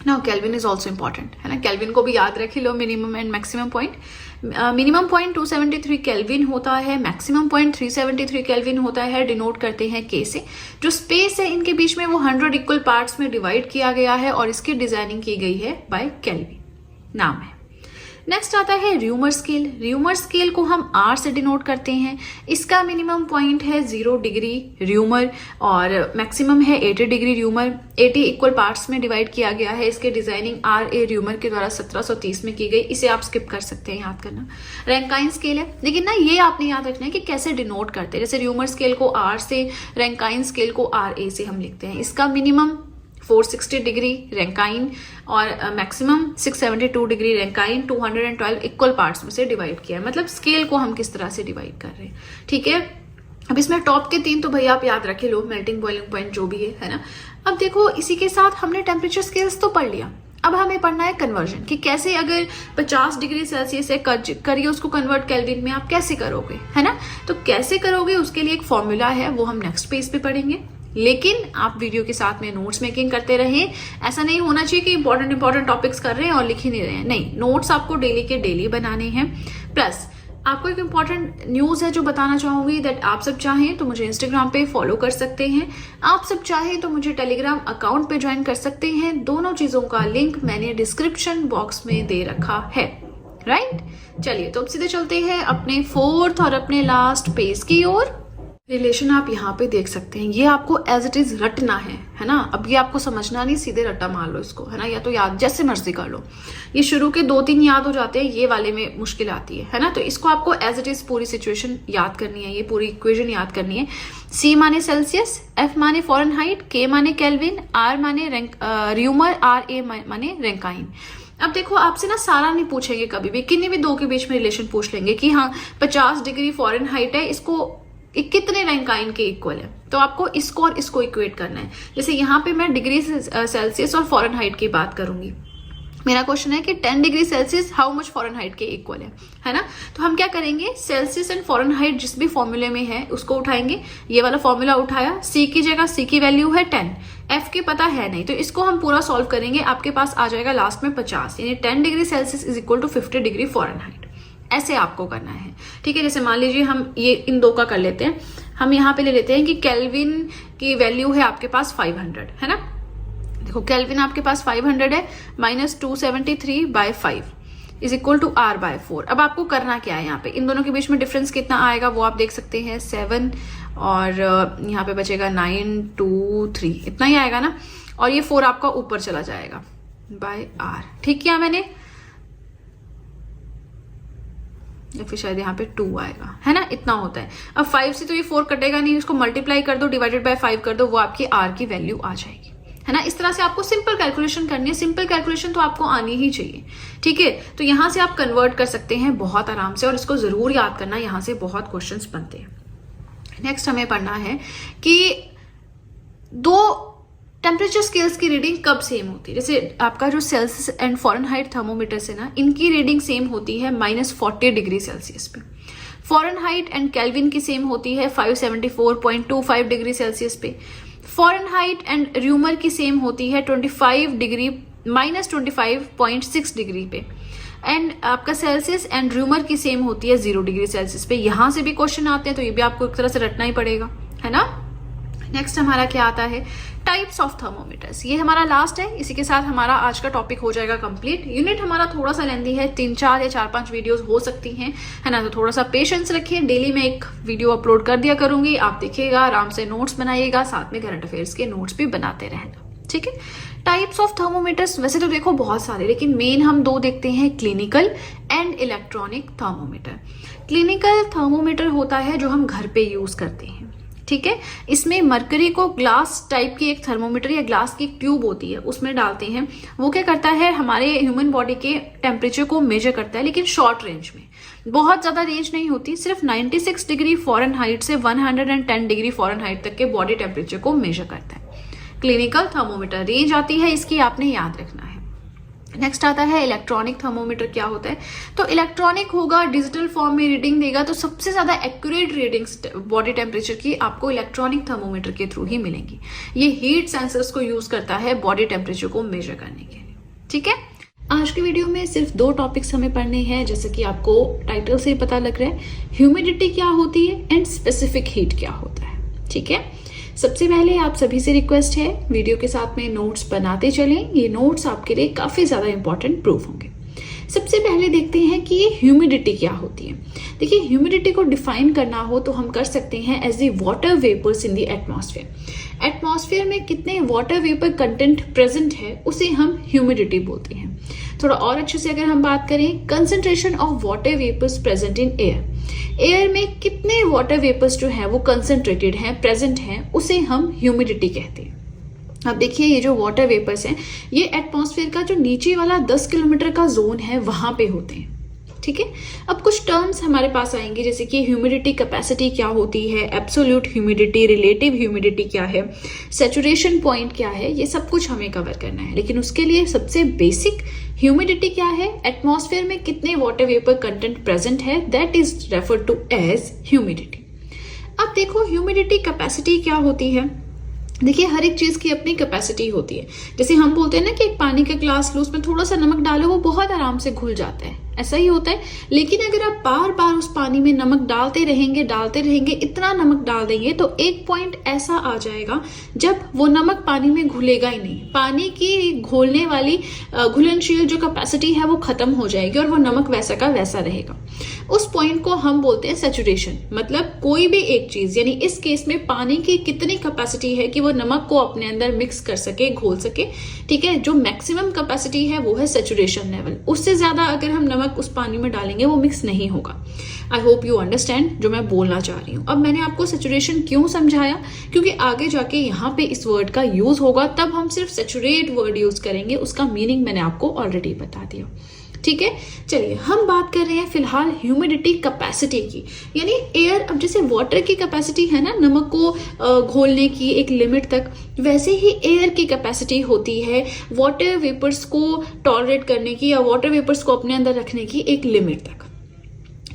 Now kelvin is also important, है ना। केल्विन को भी याद रख लो, minimum and maximum point. Minimum point 273 kelvin होता है, मैक्सिमम पॉइंट 373 केल्विन होता है, डिनोट करते हैं K से। जो स्पेस है इनके बीच में वो 100 इक्वल पार्ट्स में डिवाइड किया गया है और इसकी डिजाइनिंग की गई है बाय केल्विन, नाम है। नेक्स्ट आता है र्यूमर स्केल। र्यूमर स्केल को हम R से डिनोट करते हैं। इसका मिनिमम पॉइंट है 0 डिग्री र्यूमर और मैक्सिमम है 80 डिग्री र्यूमर। 80 इक्वल पार्ट्स में डिवाइड किया गया है। इसके डिजाइनिंग RA र्यूमर के द्वारा 1730 में की गई। इसे आप स्किप कर सकते हैं, याद करना। रैंकाइन स्केल है, लेकिन ना ये आपने याद रखना है कि कैसे डिनोट करते हैं। जैसे र्यूमर स्केल को R से, रैंकाइन स्केल को RA से हम लिखते हैं। इसका मिनिमम 460 डिग्री रैंकाइन और maximum 672 degree Rankine 212 equal parts में से डिवाइड किया है। मतलब स्केल को हम किस तरह से डिवाइड कर रहे हैं, ठीक है। अब इसमें टॉप के 3 तो भैया आप याद रखे लो, मेल्टिंग, बॉइलिंग पॉइंट जो भी है ना। अब देखो इसी के साथ हमने टेम्परेचर स्केल्स तो पढ़ लिया, अब हमें पढ़ना है कन्वर्जन, कि कैसे अगर 50 डिग्री सेल्सियस से करिए उसको कन्वर्ट केल्विन में, आप कैसे करोगे, है ना। तो कैसे करोगे उसके लिए एक फॉर्मूला है, वो हम नेक्स्ट पेज पे पढ़ेंगे। लेकिन आप वीडियो के साथ में नोट्स मेकिंग करते रहें। ऐसा नहीं होना चाहिए कि इंपॉर्टेंट टॉपिक्स कर रहे हैं और लिख ही नहीं रहे हैं, नहीं, नोट्स आपको डेली के डेली बनाने हैं। प्लस आपको एक इम्पॉर्टेंट न्यूज़ है जो बताना चाहूंगी, दैट आप सब चाहें तो मुझे इंस्टाग्राम पे फॉलो कर सकते हैं, आप सब चाहें तो मुझे टेलीग्राम अकाउंट पे ज्वाइन कर सकते हैं। दोनों चीज़ों का लिंक मैंने डिस्क्रिप्शन बॉक्स में दे रखा है, राइट। चलिए तो अब सीधे चलते हैं अपने 4th और अपने लास्ट पेज की ओर। रिलेशन आप यहाँ पे देख सकते हैं, ये आपको एज इट इज रटना है ना। अब ये आपको समझना नहीं, सीधे रट्टा मार लो इसको, है ना, या तो याद जैसे मर्जी कर लो। ये शुरू के 2-3 याद हो जाते हैं, ये वाले में मुश्किल आती है ना। तो इसको आपको एज इट इज पूरी सिचुएशन याद करनी है, ये पूरी इक्वेशन याद करनी है। C माने सेल्सियस, F माने फॉरेनहाइट, K माने केल्विन, R माने र्यूमर, RA माने रैंकाइन। अब देखो आपसे ना सारा नहीं पूछेंगे कभी भी, किन्हीं भी 2 के बीच में रिलेशन पूछ लेंगे कि हाँ 50 डिग्री फॉरेनहाइट है, इसको कितने रैंकाइन के इक्वल है, तो आपको इसको और इसको इक्वेट करना है। जैसे यहाँ पे मैं डिग्री सेल्सियस और फॉरेनहाइट की बात करूंगी, मेरा क्वेश्चन है कि 10 degree Celsius how much Fahrenheit के इक्वल है ना। तो हम क्या करेंगे, सेल्सियस एंड फॉरेनहाइट जिस भी फॉर्मूले में है उसको उठाएंगे। ये वाला फॉर्मूला उठाया, C की जगह C की वैल्यू है 10, F की पता है नहीं, तो इसको हम पूरा सॉल्व करेंगे। आपके पास आ जाएगा लास्ट में 50, यानी 10 degree Celsius is equal to 50 degree Fahrenheit. ऐसे आपको करना है, ठीक है। जैसे मान लीजिए हम ये इन 2 का कर लेते हैं, हम यहाँ पे ले लेते हैं कि केल्विन की वैल्यू है आपके पास 500, है ना। देखो केल्विन आपके पास 500 है, -273/5 इज इक्वल टू R/4। अब आपको करना क्या है, यहाँ पे इन दोनों के बीच में डिफरेंस कितना आएगा वो आप देख सकते हैं, 7 और यहाँ पे बचेगा 9, 2, 3, इतना ही आएगा ना। और ये 4 आपका ऊपर चला जाएगा R, ठीक किया मैंने, या फिर शायद यहाँ पे 2 आएगा, है ना, इतना होता है। अब 5 से तो ये 4 कटेगा नहीं, उसको मल्टीप्लाई कर दो, डिवाइडेड बाय 5 कर दो, वो आपकी R की वैल्यू आ जाएगी, है ना। इस तरह से आपको सिंपल कैलकुलेशन करनी है, सिंपल कैलकुलेशन तो आपको आनी ही चाहिए, ठीक है। तो यहाँ से आप कन्वर्ट कर सकते हैं बहुत आराम से, और इसको जरूर याद करना, यहाँ से बहुत क्वेश्चंस बनते हैं। नेक्स्ट हमें पढ़ना है कि 2 टेम्परेचर स्केल्स की रीडिंग कब सेम होती है। जैसे आपका जो सेल्सियस एंड फॉरेनहाइट थर्मोमीटर से ना, इनकी रीडिंग सेम होती है -40 डिग्री सेल्सियस पे। फॉरेनहाइट एंड केल्विन की सेम होती है 574.25 डिग्री सेल्सियस पे। फॉरेनहाइट एंड र्यूमर की सेम होती है -25.6 डिग्री पे। एंड आपका सेल्सियस एंड र्यूमर की सेम होती है 0 डिग्री सेल्सियस पे। यहां से भी क्वेश्चन आते हैं, तो ये भी आपको एक तरह से रटना ही पड़ेगा, है ना। नेक्स्ट हमारा क्या आता है, टाइप्स ऑफ थर्मोमीटर्स। ये हमारा लास्ट है, इसी के साथ हमारा आज का टॉपिक हो जाएगा कंप्लीट। यूनिट हमारा थोड़ा सा लेंदी है, 3-4 या 4-5 वीडियोस हो सकती हैं, है ना। तो थोड़ा सा पेशेंस रखिए, डेली मैं एक वीडियो अपलोड कर दिया करूंगी, आप देखिएगा, आराम से नोट्स बनाइएगा, साथ में करंट अफेयर्स के नोट्स भी बनाते रहना, ठीक है। टाइप्स ऑफ थर्मोमीटर्स वैसे तो देखो बहुत सारे, लेकिन मेन हम 2 देखते हैं, clinical and electronic thermometer. Clinical thermometer होता है जो हम घर पे यूज करते हैं, ठीक है। इसमें मरकरी को ग्लास टाइप की एक थर्मोमीटर या ग्लास की एक ट्यूब होती है उसमें डालते हैं। वो क्या करता है, हमारे ह्यूमन बॉडी के टेम्परेचर को मेजर करता है, लेकिन शॉर्ट रेंज में, बहुत ज्यादा रेंज नहीं होती, सिर्फ 96 डिग्री फॉरेनहाइट से 110 डिग्री फॉरेनहाइट तक के बॉडी टेम्परेचर को मेजर करता है। क्लिनिकल थर्मोमीटर रेंज आती है इसकी, आपने याद रखना है। नेक्स्ट आता है इलेक्ट्रॉनिक थर्मोमीटर। क्या होता है, तो इलेक्ट्रॉनिक होगा, डिजिटल फॉर्म में रीडिंग देगा, तो सबसे ज्यादा एक्यूरेट रीडिंग्स बॉडी टेम्परेचर की आपको इलेक्ट्रॉनिक थर्मोमीटर के थ्रू ही मिलेंगी। ये हीट सेंसर्स को यूज करता है बॉडी टेम्परेचर को मेजर करने के लिए, ठीक है। आज की वीडियो में सिर्फ 2 टॉपिक्स हमें पढ़ने हैं, जैसे कि आपको टाइटल से पता लग रहा है, ह्यूमिडिटी क्या होती है एंड स्पेसिफिक हीट क्या होता है, ठीक है। सबसे पहले आप सभी से रिक्वेस्ट है, वीडियो के साथ में नोट्स बनाते चलें, ये नोट्स आपके लिए काफी ज्यादा इंपॉर्टेंट प्रूफ होंगे। सबसे पहले देखते हैं कि ये ह्यूमिडिटी क्या होती है। देखिए, ह्यूमिडिटी को डिफाइन करना हो तो हम कर सकते हैं as the water vapours in the atmosphere. Atmosphere में कितने वाटर वेपर कंटेंट प्रेजेंट है उसे हम ह्यूमिडिटी बोलते हैं। थोड़ा और अच्छे से अगर हम बात करें, concentration of water vapours present in air. Air में कितने वाटर वेपर्स जो है वो कंसंट्रेटेड हैं, प्रेजेंट हैं, उसे हम ह्यूमिडिटी कहते हैं। अब देखिए, ये जो वाटर वेपर्स हैं ये एटमॉस्फेयर का जो नीचे वाला 10 किलोमीटर का जोन है वहां पे होते हैं, ठीक ठीक है। अब कुछ टर्म्स हमारे पास आएंगे, जैसे कि ह्यूमिडिटी कैपेसिटी क्या होती है, एब्सोल्यूट ह्यूमिडिटी, रिलेटिव ह्यूमिडिटी क्या है, सैचुरेशन पॉइंट क्या है, ये सब कुछ हमें कवर करना है। लेकिन उसके लिए सबसे बेसिक ह्यूमिडिटी क्या है, एटमॉस्फेयर में कितने वाटर वेपर कंटेंट प्रेजेंट है, that is referred to as humidity. अब देखो ह्यूमिडिटी कैपेसिटी क्या होती है। देखिए हर एक चीज की अपनी कैपेसिटी होती है। जैसे हम बोलते हैं ना कि एक पानी का ग्लास लो, उसमें थोड़ा सा नमक डालो, वो बहुत आराम से घुल जाता है, ऐसा ही होता है। लेकिन अगर आप बार बार उस पानी में नमक डालते रहेंगे, इतना नमक डाल देंगे तो एक पॉइंट ऐसा आ जाएगा जब वो नमक पानी में घुलेगा ही नहीं, पानी की घोलने वाली घुलनशील जो कैपेसिटी है वो खत्म हो जाएगी और वो नमक वैसा का वैसा रहेगा। उस पॉइंट को हम बोलते हैं सैचुरेशन। मतलब कोई भी एक चीज, यानी इस केस में पानी की कितनी कैपेसिटी है कि वो नमक को अपने अंदर मिक्स कर सके, घोल सके, ठीक है। जो मैक्सिमम कैपेसिटी है वो है सैचुरेशन लेवल। उससे ज्यादा अगर हम नमक उस पानी में डालेंगे वो मिक्स नहीं होगा। आई होप यू अंडरस्टैंड जो मैं बोलना चाह रही हूँ। अब मैंने आपको सैचुरेशन क्यों समझाया, क्योंकि आगे जाके यहाँ पे इस वर्ड का यूज होगा, तब हम सिर्फ सैचुरेट वर्ड यूज करेंगे, उसका मीनिंग मैंने आपको ऑलरेडी बता दिया, ठीक है। चलिए हम बात कर रहे हैं फिलहाल ह्यूमिडिटी कैपेसिटी की, यानी एयर। अब जैसे वाटर की कैपेसिटी है ना नमक को घोलने की एक लिमिट तक, वैसे ही एयर की कैपेसिटी होती है वाटर वेपर्स को टॉलरेट करने की, या वाटर वेपर्स को अपने अंदर रखने की एक लिमिट तक,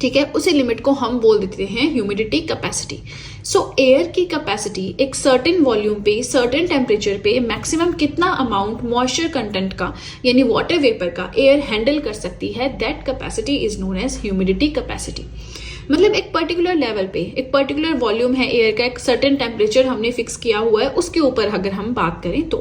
ठीक है। उसी लिमिट को हम बोल देते हैं ह्यूमिडिटी कैपेसिटी। सो एयर की कैपेसिटी एक सर्टेन वॉल्यूम पे, सर्टेन टेम्परेचर पे मैक्सिमम कितना अमाउंट मॉइस्चर कंटेंट का, यानी वाटर वेपर का एयर हैंडल कर सकती है, that capacity is known as humidity capacity. मतलब एक पर्टिकुलर लेवल पे, एक पर्टिकुलर वॉल्यूम है एयर का, एक सर्टेन टेम्परेचर हमने फिक्स किया हुआ है, उसके ऊपर अगर हम बात करें तो,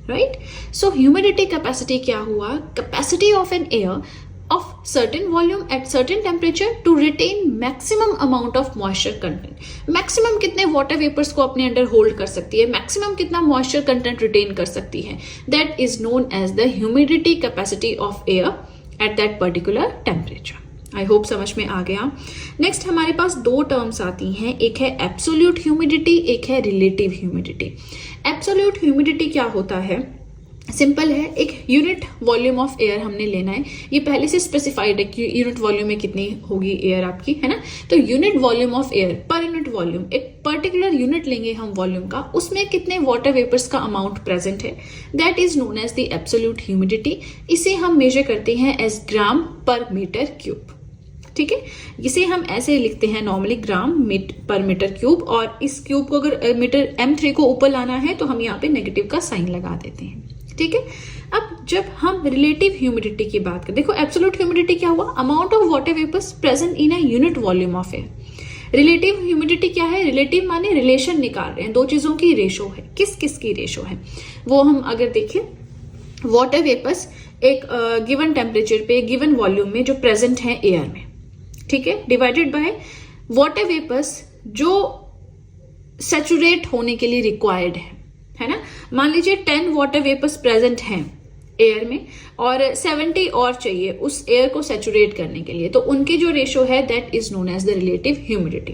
राइट। सो ह्यूमिडिटी कैपेसिटी क्या हुआ, capacity of an air of certain volume at certain temperature to retain maximum amount of moisture content. Maximum कितने water vapors को अपने अंदर hold कर सकती है, maximum कितना moisture content retain कर सकती है, that is known as the humidity capacity of air at that particular temperature. I hope समझ में आ गया। नेक्स्ट हमारे पास दो टर्म्स आती हैं, एक है एब्सोल्यूट ह्यूमिडिटी, एक है रिलेटिव ह्यूमिडिटी। एब्सोल्यूट ह्यूमिडिटी क्या होता है, सिंपल है, एक यूनिट वॉल्यूम ऑफ एयर हमने लेना है। ये पहले से स्पेसिफाइड है कि यूनिट वॉल्यूम में कितनी होगी एयर आपकी, है ना। तो यूनिट वॉल्यूम ऑफ एयर पर यूनिट वॉल्यूम, एक पर्टिकुलर यूनिट लेंगे हम वॉल्यूम का, उसमें कितने वाटर वेपर्स का अमाउंट प्रेजेंट है, that is known as the absolute humidity. इसे हम मेजर करते हैं एज ग्राम पर मीटर क्यूब, ठीक है। इसे हम ऐसे लिखते हैं नॉर्मली ग्राम पर मीटर क्यूब, और इस क्यूब को अगर मीटर M3 को ऊपर लाना है तो हम यहाँ पे नेगेटिव का साइन लगा देते हैं, ठीक है। अब जब हम रिलेटिव ह्यूमिडिटी की बात करें, देखो एब्सोल्यूट ह्यूमिडिटी क्या हुआ, amount of water vapours present in a unit volume of air. Relative humidity क्या है, रिलेटिव माने रिलेशन निकाल रहे हैं, दो चीजों की रेशो है, किस किस की रेशो है वो हम अगर देखें, वाटर वेपर्स एक गिवन टेम्परेचर पे, गिवन वॉल्यूम में जो प्रेजेंट है एयर में, ठीक है, डिवाइडेड बाय वाटर वेपर्स जो सैचुरेट होने के लिए रिक्वायर्ड है ना। मान लीजिए 10 वाटर वेपर्स प्रेजेंट हैं एयर में और 70 और चाहिए उस एयर को सैचुरेट करने के लिए, तो उनकी जो रेशो है that is known as the relative humidity.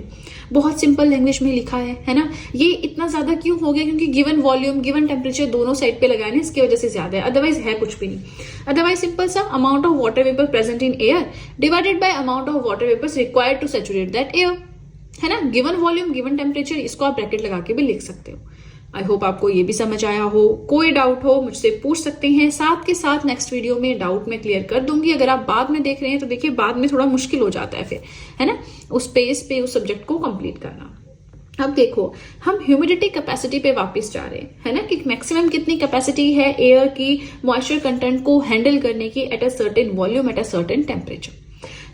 बहुत सिंपल लैंग्वेज में लिखा है ना। ये इतना ज्यादा क्यों हो गया, क्योंकि गिवन वॉल्यूम गिवन टेम्परेचर दोनों साइड पे लगाए ना, इसकी वजह से ज्यादा है, अदरवाइज है कुछ भी नहीं। अदरवाइज सिंपल सा amount of water vapour present in air divided by amount of water vapours required to saturate that air, है ना। गिवन वॉल्यूम गिवन टेम्परेचर, इसको आप ब्रैकेट लगा के भी लिख सकते हो। आई होप आपको ये भी समझ आया हो। कोई डाउट हो मुझसे पूछ सकते हैं, साथ के साथ नेक्स्ट वीडियो में डाउट में क्लियर कर दूंगी। अगर आप बाद में देख रहे हैं तो देखिए बाद में थोड़ा मुश्किल हो जाता है फिर, है ना, उस पेज पे उस सब्जेक्ट को कंप्लीट करना। अब देखो हम ह्यूमिडिटी कैपेसिटी पे वापस जा रहे हैं, है ना, कि मैक्सिमम कितनी कैपेसिटी है एयर की मॉइस्चर कंटेंट को हैंडल करने की at a certain volume at a certain temperature.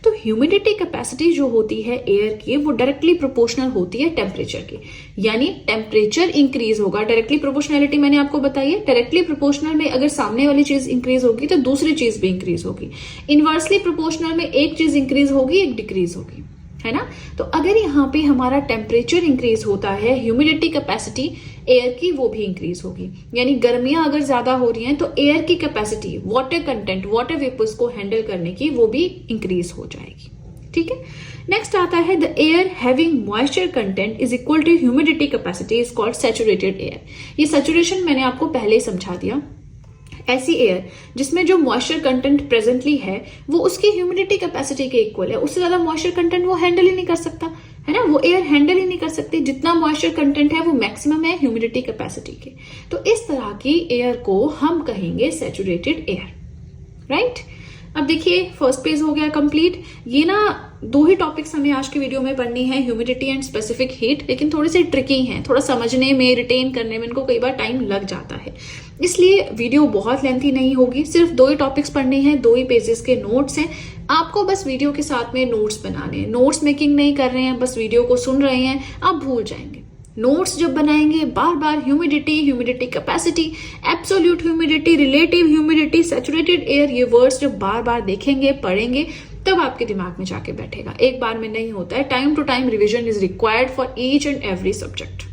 तो ह्यूमिडिटी कैपेसिटी जो होती है एयर की वो डायरेक्टली प्रोपोर्शनल होती है टेम्परेचर की, यानी टेम्परेचर इंक्रीज होगा। डायरेक्टली प्रोपोर्शनैलिटी मैंने आपको बताई है, डायरेक्टली प्रोपोर्शनल में अगर सामने वाली चीज इंक्रीज होगी तो दूसरी चीज भी इंक्रीज होगी। इनवर्सली प्रोपोर्शनल में एक चीज इंक्रीज होगी एक डिक्रीज होगी, है ना। तो अगर यहाँ पे हमारा टेम्परेचर इंक्रीज होता है, ह्यूमिडिटी कैपेसिटी एयर की वो भी इंक्रीज होगी। यानी गर्मियां अगर ज्यादा हो रही हैं तो एयर की capacity, water content, water vapours को हैंडल करने की वो भी इंक्रीज हो जाएगी, ठीक है। नेक्स्ट आता है the air having moisture content is equal to humidity capacity is called saturated air. ये सैचुरेशन मैंने आपको पहले ही समझा दिया। ऐसी एयर जिसमें जो मॉइस्चर कंटेंट प्रेजेंटली है वो उसकी ह्यूमिडिटी कैपेसिटी के इक्वल है, उससे ज्यादा मॉइस्चर कंटेंट वो हैंडल ही नहीं कर सकता, है ना, वो एयर हैंडल ही नहीं कर सकती। जितना मॉइस्चर कंटेंट है वो मैक्सिमम है ह्यूमिडिटी कैपेसिटी के। तो इस तरह की एयर को हम कहेंगे सैचुरेटेड एयर, राइट। अब देखिए फर्स्ट पेज हो गया कंप्लीट। ये ना 2 ही टॉपिक्स हमें आज की वीडियो में पढ़नी है, ह्यूमिडिटी एंड स्पेसिफिक हीट, लेकिन थोड़ी सी ट्रिकी हैं, थोड़ा समझने में, रिटेन करने में इनको कई बार टाइम लग जाता है, इसलिए वीडियो बहुत लेंथी नहीं होगी। सिर्फ 2 ही टॉपिक्स पढ़ने हैं, 2 ही पेजेस के नोट्स हैं। आपको बस वीडियो के साथ में नोट्स बनाने हैं, नोट्स मेकिंग नहीं कर रहे हैं, बस वीडियो को सुन रहे हैं, आप भूल जाएंगे। नोट्स जब बनाएंगे बार बार humidity capacity, absolute humidity, relative humidity, saturated air, ये वर्ड्स जब बार बार देखेंगे, पढ़ेंगे, तब आपके दिमाग में जाके बैठेगा। एक बार में नहीं होता है, time to time revision is required for each and every subject,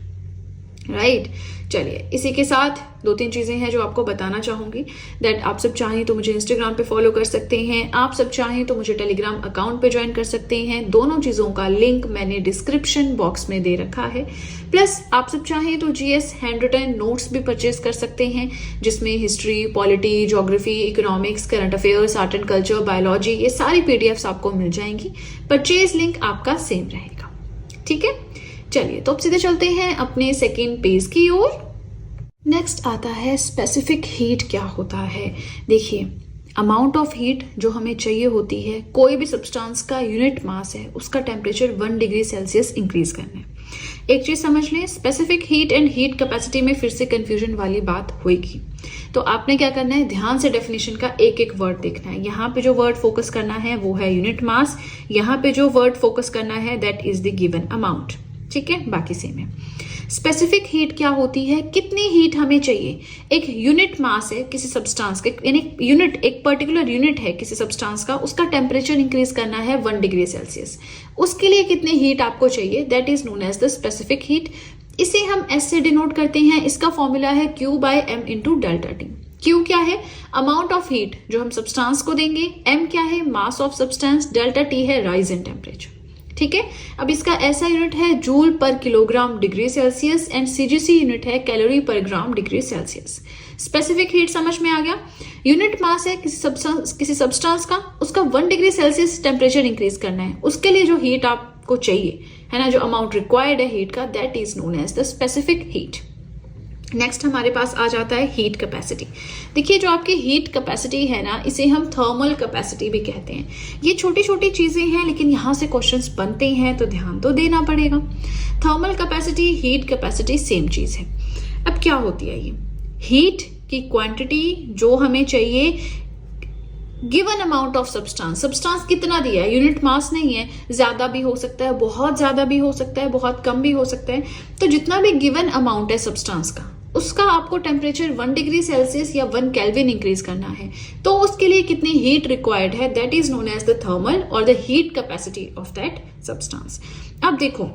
right. चलिए इसी के साथ 2-3 चीजें हैं जो आपको बताना चाहूंगी। दैट आप सब चाहें तो मुझे इंस्टाग्राम पे फॉलो कर सकते हैं, आप सब चाहें तो मुझे टेलीग्राम अकाउंट पे ज्वाइन कर सकते हैं। दोनों चीजों का लिंक मैंने डिस्क्रिप्शन बॉक्स में दे रखा है। प्लस आप सब चाहें तो जीएस हैंड रिटन नोट्स भी परचेज कर सकते हैं, जिसमें history, polity, geography, economics, current affairs, art and culture, biology, ये सारी पीडीएफ्स आपको मिल जाएंगी। परचेज लिंक आपका सेम रहेगा, ठीक है। चलिए तो अब सीधे चलते हैं अपने सेकेंड पेज की ओर। नेक्स्ट आता है स्पेसिफिक हीट क्या होता है। देखिए अमाउंट ऑफ हीट जो हमें चाहिए होती है, कोई भी सब्सटेंस का यूनिट मास है उसका टेम्परेचर 1 डिग्री सेल्सियस इंक्रीज करना है। एक चीज समझ लें, specific heat and heat capacity में फिर से कंफ्यूजन वाली बात होगी, तो आपने क्या करना है, ध्यान से डेफिनेशन का एक एक वर्ड देखना है। यहाँ पे जो वर्ड फोकस करना है वो है यूनिट मास, यहाँ पे जो वर्ड फोकस करना है that is the given amount, ठीक है, बाकी सेम है। स्पेसिफिक हीट क्या होती है, कितनी हीट हमें चाहिए। एक यूनिट मास है किसी सब्सटेंस के, यानी यूनिट, एक पर्टिकुलर यूनिट है किसी सब्सटेंस का, उसका टेम्परेचर इंक्रीज करना है 1 डिग्री सेल्सियस, उसके लिए कितनी हीट आपको चाहिए, that is known as the specific heat. इसे हम एस से डिनोट करते हैं, इसका फॉर्मूला है Q/m into delta T. Q क्या है, अमाउंट ऑफ हीट जो हम सब्सटेंस को देंगे, M क्या है, mass of substance, delta T है राइज इन टेम्परेचर, ठीक है। अब इसका ऐसा यूनिट है जूल पर kilogram degree Celsius and CGC unit है कैलोरी पर gram degree Celsius. Specific heat समझ में आ गया। यूनिट मास है किसी सब्सटेंस का, उसका 1 डिग्री सेल्सियस टेम्परेचर इंक्रीज करना है, उसके लिए जो हीट आपको चाहिए, है ना, जो अमाउंट रिक्वायर्ड है हीट का, that is known as the specific heat. Next हमारे पास आ जाता है हीट कैपेसिटी। देखिए जो आपकी हीट कैपेसिटी है ना, इसे हम थर्मल कैपेसिटी भी कहते हैं। ये छोटी छोटी चीजें हैं लेकिन यहाँ से क्वेश्चंस बनते हैं तो ध्यान तो देना पड़ेगा। Thermal capacity, heat capacity same चीज है। अब क्या होती है ये, हीट की क्वांटिटी जो हमें चाहिए गिवन अमाउंट ऑफ सब्सटेंस कितना दिया है, यूनिट मास नहीं है, ज्यादा भी हो सकता है, बहुत ज्यादा भी हो सकता है, बहुत कम भी हो सकता है। तो जितना भी गिवन अमाउंट है सब्सटेंस का, उसका आपको टेम्परेचर 1 डिग्री सेल्सियस या 1 केल्विन इंक्रीज करना है, तो उसके लिए कितनी हीट रिक्वायर्ड है, that is known as the thermal और the heat capacity of that substance. अब देखो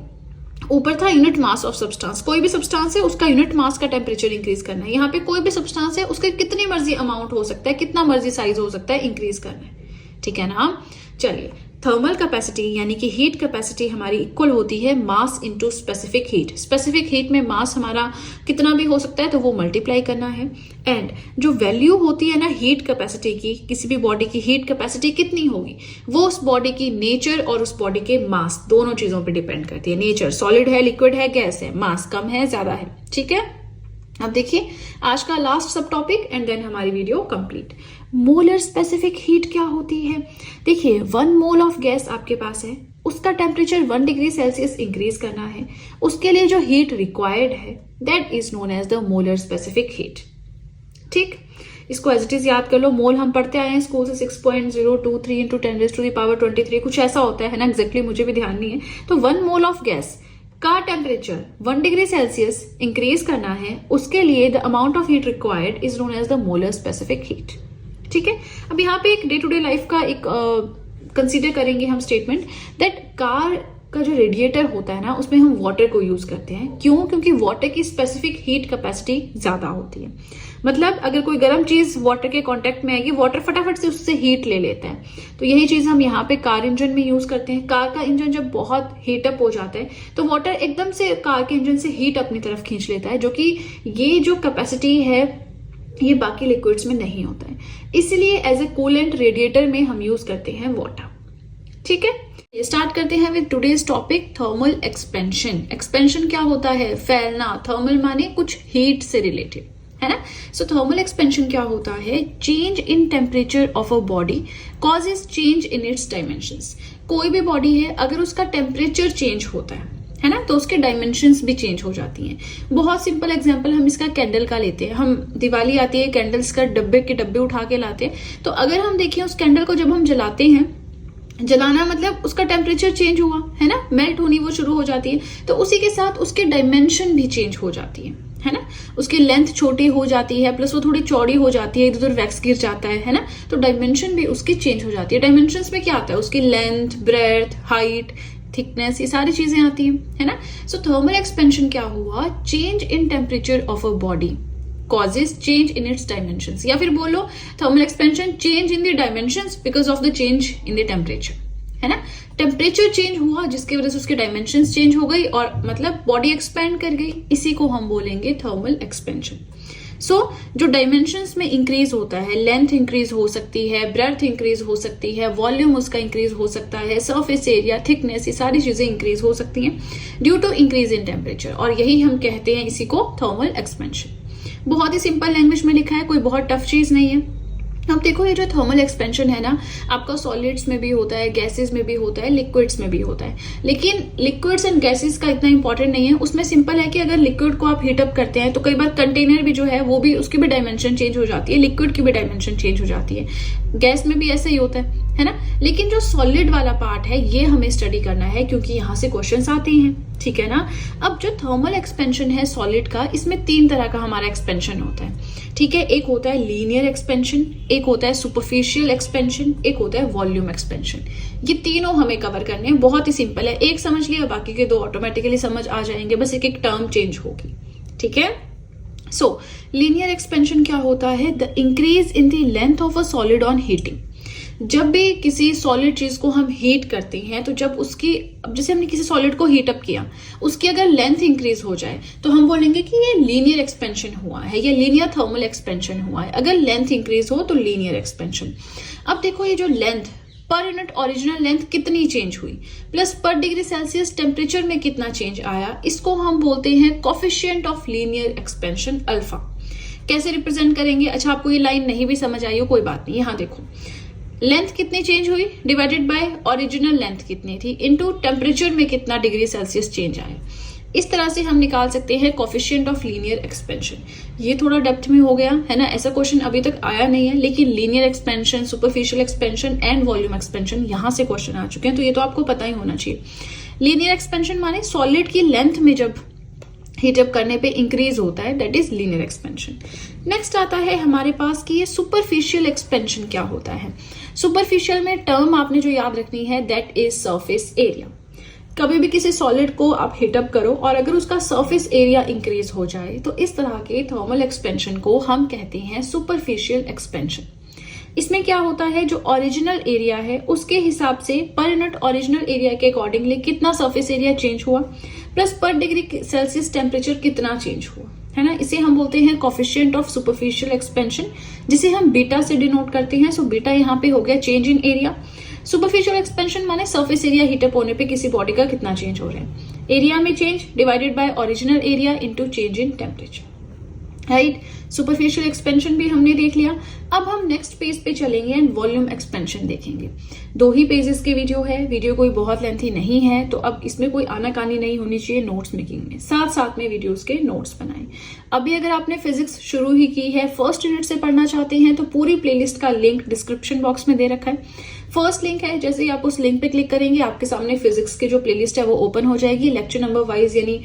ऊपर था यूनिट मास ऑफ सब्सटेंस, कोई भी सब्सटेंस है उसका यूनिट मास का टेम्परेचर इंक्रीज करना है। यहाँ पे कोई भी सब्सटेंस है उसके कितनी मर्जी अमाउंट हो सकता है, कितना मर्जी साइज हो सकता है, इंक्रीज करना है, ठीक है ना। चलिए थर्मल कैपेसिटी यानी कि हीट कैपेसिटी हमारी इक्वल होती है mass into specific heat. Specific heat में मास हमारा कितना भी हो सकता है तो वो मल्टीप्लाई करना है, एंड जो वैल्यू होती है ना हीट कैपेसिटी की, किसी भी बॉडी की हीट कैपेसिटी कितनी होगी वो उस बॉडी की नेचर और उस बॉडी के मास दोनों चीजों पे डिपेंड करती है। नेचर सॉलिड है, लिक्विड है, गैस है, मास कम है, ज्यादा है, ठीक है। अब देखिए आज का लास्ट सब टॉपिक एंड देन हमारी video complete. Molar specific heat क्या होती है। देखिए 1 मोल ऑफ गैस आपके पास है, उसका टेम्परेचर 1 डिग्री सेल्सियस इंक्रीज करना है, उसके लिए जो हीट रिक्वायर्ड है that is known as the molar specific heat, ठीक। इसको एज इट इज याद कर लो। मोल हम पढ़ते आए हैं स्कूल से 6.023 इंटू 10⁻⁻23 कुछ ऐसा होता है ना, एग्जैक्टली मुझे भी ध्यान नहीं है। तो 1 मोल ऑफ गैस का टेम्परेचर 1 डिग्री सेल्सियस इंक्रीज करना है, उसके लिए the amount of heat required is known as the molar specific heat, ठीक है। अब यहाँ पे एक डे टू डे लाइफ का एक कंसीडर करेंगे हम स्टेटमेंट दैट कार का जो रेडिएटर होता है ना उसमें हम वाटर को यूज करते हैं। क्यों? क्योंकि वाटर की स्पेसिफिक हीट कैपेसिटी ज्यादा होती है। मतलब अगर कोई गर्म चीज वाटर के कांटेक्ट में आएगी, वाटर फटाफट से उससे हीट ले लेता है। तो यही चीज हम यहाँ पे कार इंजन में यूज करते हैं। कार का इंजन जब बहुत हीटअप हो जाता है तो वाटर एकदम से कार के इंजन से हीट अपनी तरफ खींच लेता है, जो कि ये जो कैपेसिटी है ये बाकी लिक्विड्स में नहीं होता है, इसलिए एज ए कूलेंट रेडिएटर में हम यूज करते हैं वाटर। ठीक है, स्टार्ट करते हैं with today's topic thermal expansion. Expansion क्या होता है? फैलना। थर्मल माने कुछ हीट से रिलेटेड, है ना। सो थर्मल एक्सपेंशन क्या होता है? Change in temperature of a body causes change in its dimensions. कोई भी बॉडी है, अगर उसका टेम्परेचर चेंज होता है ना, तो उसके डायमेंशंस भी चेंज हो जाती हैं। बहुत सिंपल एग्जांपल हम इसका कैंडल का लेते हैं। हम दिवाली आती है, कैंडल्स का डब्बे के डब्बे उठा के लाते हैं। तो अगर हम देखें उस कैंडल को जब हम जलाते हैं, जलाना मतलब उसका टेम्परेचर चेंज हुआ है ना, मेल्ट होनी वो शुरू हो जाती है। तो उसी के साथ उसके डायमेंशन भी चेंज हो जाती है ना। उसकी लेंथ छोटी हो जाती है, प्लस वो थोड़ी चौड़ी हो जाती है, इधर उधर वैक्स गिर जाता है ना। तो डायमेंशन भी उसकी चेंज हो जाती है। डायमेंशंस में क्या आता है? उसकी लेंथ, ब्रेथ, हाइट, थिकनेस, ये सारी चीजें आती हैं, है ना। सो थर्मल एक्सपेंशन क्या हुआ? Change in temperature of a body causes change in its dimensions, या फिर बोलो thermal expansion change in the dimensions because of the change in the temperature, है ना। टेम्परेचर चेंज हुआ जिसकी वजह से उसके डायमेंशंस चेंज हो गई और मतलब बॉडी एक्सपेंड कर गई, इसी को हम बोलेंगे थर्मल एक्सपेंशन। सो जो डायमेंशंस में इंक्रीज होता है, लेंथ इंक्रीज हो सकती है, ब्रेथ इंक्रीज हो सकती है, वॉल्यूम उसका इंक्रीज हो सकता है, सरफेस एरिया, थिकनेस, ये सारी चीजें इंक्रीज हो सकती हैं due to increase in temperature, और यही हम कहते हैं इसी को थर्मल एक्सपेंशन। बहुत ही सिंपल लैंग्वेज में लिखा है, कोई बहुत टफ चीज नहीं है। अब देखो, ये जो थर्मल एक्सपेंशन है ना, आपका सॉलिड्स में भी होता है, गैसेस में भी होता है, लिक्विड्स में भी होता है। लेकिन लिक्विड्स एंड गैसेस का इतना इंपॉर्टेंट नहीं है। उसमें सिंपल है कि अगर लिक्विड को आप हीटअप करते हैं तो कई बार कंटेनर भी जो है वो भी, उसकी भी डायमेंशन चेंज हो जाती है, लिक्विड की भी डायमेंशन चेंज हो जाती है। गैस में भी ऐसा ही होता है ना। लेकिन जो सॉलिड वाला पार्ट है ये हमें स्टडी करना है, क्योंकि यहां से क्वेश्चंस आते हैं, ठीक है ना। अब जो थर्मल एक्सपेंशन है सॉलिड का, इसमें 3 तरह का हमारा एक्सपेंशन होता है, ठीक है। एक होता है लीनियर एक्सपेंशन, एक होता है सुपरफिशियल एक्सपेंशन, एक होता है वॉल्यूम एक्सपेंशन। ये तीनों हमें कवर करने हैं। बहुत ही सिंपल है, एक समझ लिया, बाकी के 2 ऑटोमेटिकली समझ आ जाएंगे, बस एक एक टर्म चेंज होगी, ठीक है। सो लीनियर एक्सपेंशन क्या होता है? The increase in the length of a solid on heating. जब भी किसी सॉलिड चीज को हम हीट करते हैं, तो जब उसकी, अब जैसे हमने किसी सॉलिड को हीट अप किया, उसकी अगर लेंथ इंक्रीज हो जाए तो हम बोलेंगे कि ये लीनियर एक्सपेंशन हुआ है, या लीनियर थर्मल एक्सपेंशन हुआ है। अगर लेंथ इंक्रीज हो तो लीनियर एक्सपेंशन। अब देखो, ये जो length per unit original length कितनी चेंज हुई, प्लस पर डिग्री सेल्सियस टेम्परेचर में कितना चेंज आया, इसको हम बोलते हैं coefficient of linear expansion, alpha. कैसे रिप्रेजेंट करेंगे? अच्छा, आपको ये लाइन नहीं भी समझ आई हो कोई बात नहीं, यहां देखो, लेंथ कितनी चेंज हुई डिवाइडेड बाय ओरिजिनल लेंथ कितनी थी इनटू टेम्परेचर में कितना डिग्री सेल्सियस चेंज आया। इस तरह से हम निकाल सकते हैं कोफिशिएंट ऑफ लीनियर एक्सपेंशन। ये थोड़ा डेप्थ में हो गया है ना, ऐसा क्वेश्चन अभी तक आया नहीं है, लेकिन linear expansion, superficial expansion and volume expansion यहां से क्वेश्चन आ चुके हैं, तो ये तो आपको पता ही होना चाहिए। लीनियर एक्सपेंशन माने सॉलिड की लेंथ में जब हीटअप करने पे इंक्रीज होता है, that is linear expansion. Next आता है हमारे पास कि ये सुपरफिशियल एक्सपेंशन क्या होता है। सुपरफिशियल में टर्म आपने जो याद रखनी है, दैट इज सरफेस एरिया। कभी भी किसी सॉलिड को आप हीटअप करो और अगर उसका सरफेस एरिया इंक्रीज हो जाए, तो इस तरह के थर्मल एक्सपेंशन को हम कहते हैं सुपरफिशियल एक्सपेंशन। इसमें क्या होता है, जो ओरिजिनल एरिया है उसके हिसाब से पर यूनिट ओरिजिनल एरिया के अकॉर्डिंगली कितना सरफेस एरिया चेंज हुआ, प्लस पर डिग्री सेल्सियस टेम्परेचर कितना चेंज हुआ, है ना। इसे हम बोलते हैं कोफिशिएंट ऑफ सुपरफिशियल एक्सपेंशन, जिसे हम बीटा से डिनोट करते हैं। सो बीटा यहाँ पे हो गया change in area. Superficial expansion माने सरफेस एरिया हीटअप होने पे किसी बॉडी का कितना चेंज हो रहा है, एरिया में change divided by original area into change in temperature, right. Superficial expansion भी हमने देख लिया। अब हम नेक्स्ट पेज पे चलेंगे एंड वॉल्यूम एक्सपेंशन देखेंगे। 2 ही पेजेस के वीडियो है, वीडियो कोई बहुत लेंथी नहीं है, तो अब इसमें कोई आनाकानी नहीं होनी चाहिए नोट्स मेकिंग में, साथ साथ में वीडियोस के नोट्स बनाएं। अभी अगर आपने फिजिक्स शुरू ही की है, फर्स्ट यूनिट से पढ़ना चाहते हैं, तो पूरी प्लेलिस्ट का लिंक डिस्क्रिप्शन बॉक्स में दे रखा है। फर्स्ट लिंक है, जैसे ही आप उस लिंक पे क्लिक करेंगे आपके सामने फिजिक्स की जो प्लेलिस्ट है वो ओपन हो जाएगी, लेक्चर नंबर वाइज, यानी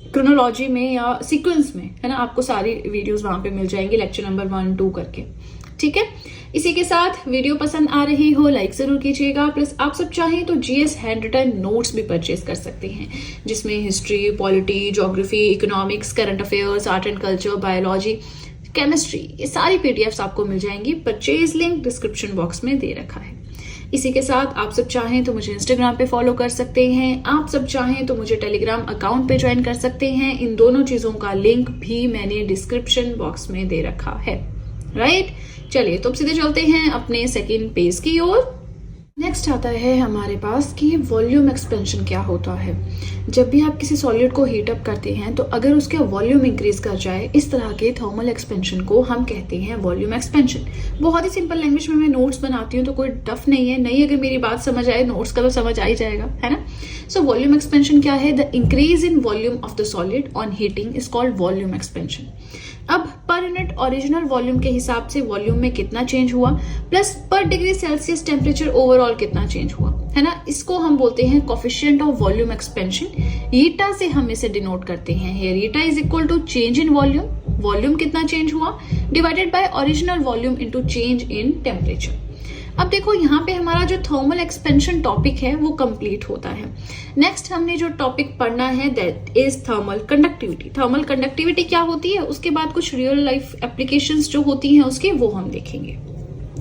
क्रोनोलॉजी में या सीक्वेंस में, है ना। आपको सारी वीडियोस वहां पे मिल जाएंगी, लेक्चर नंबर 1, 2 करके, ठीक है। इसी के साथ वीडियो पसंद आ रही हो लाइक जरूर कीजिएगा, प्लस आप सब चाहें तो जीएस हैंड रिटन नोट्स भी परचेज कर सकते हैं, जिसमें history, polity, geography, economics, current affairs, art and culture, biology, chemistry, ये सारी पीडीएफ्स आपको मिल जाएंगी। परचेज लिंक डिस्क्रिप्शन बॉक्स में दे रखा है। इसी के साथ आप सब चाहें तो मुझे इंस्टाग्राम पे फॉलो कर सकते हैं, आप सब चाहें तो मुझे टेलीग्राम अकाउंट पे ज्वाइन कर सकते हैं। इन दोनों चीजों का लिंक भी मैंने डिस्क्रिप्शन बॉक्स में दे रखा है, राइट। चलिए तो अब सीधे चलते हैं अपने सेकेंड पेज की ओर। नेक्स्ट आता है हमारे पास कि वॉल्यूम एक्सपेंशन क्या होता है। जब भी आप किसी सॉलिड को हीट अप करते हैं तो अगर उसका वॉल्यूम इंक्रीज कर जाए, इस तरह के थर्मल एक्सपेंशन को हम कहते हैं वॉल्यूम एक्सपेंशन। बहुत ही सिंपल लैंग्वेज में मैं नोट्स बनाती हूँ तो कोई टफ नहीं है, नहीं अगर मेरी बात समझ आए नोट्स का तो समझ आ ही जाएगा, है ना। सो वॉल्यूम एक्सपेंशन क्या है? The increase in volume of the solid on heating is called volume expansion. अब पर यूनिट ओरिजिनल वॉल्यूम के हिसाब से वॉल्यूम में कितना चेंज हुआ प्लस पर डिग्री सेल्सियस टेम्परेचर ओवरऑल कितना चेंज हुआ, है ना, इसको हम बोलते हैं coefficient of volume expansion. Eta से हम इसे डिनोट करते हैं। Here eta is equal to change in volume, volume कितना चेंज हुआ divided by original volume into change in temperature. अब देखो यहाँ पे हमारा जो थर्मल एक्सपेंशन टॉपिक है वो कंप्लीट होता है। नेक्स्ट हमने जो टॉपिक पढ़ना है that is thermal conductivity. Thermal conductivity क्या होती है, उसके बाद कुछ रियल लाइफ एप्लीकेशंस जो होती हैं उसके, वो हम देखेंगे।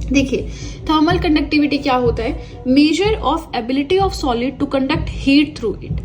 देखिए थर्मल कंडक्टिविटी क्या होता है? Measure of ability of solid to conduct heat through it.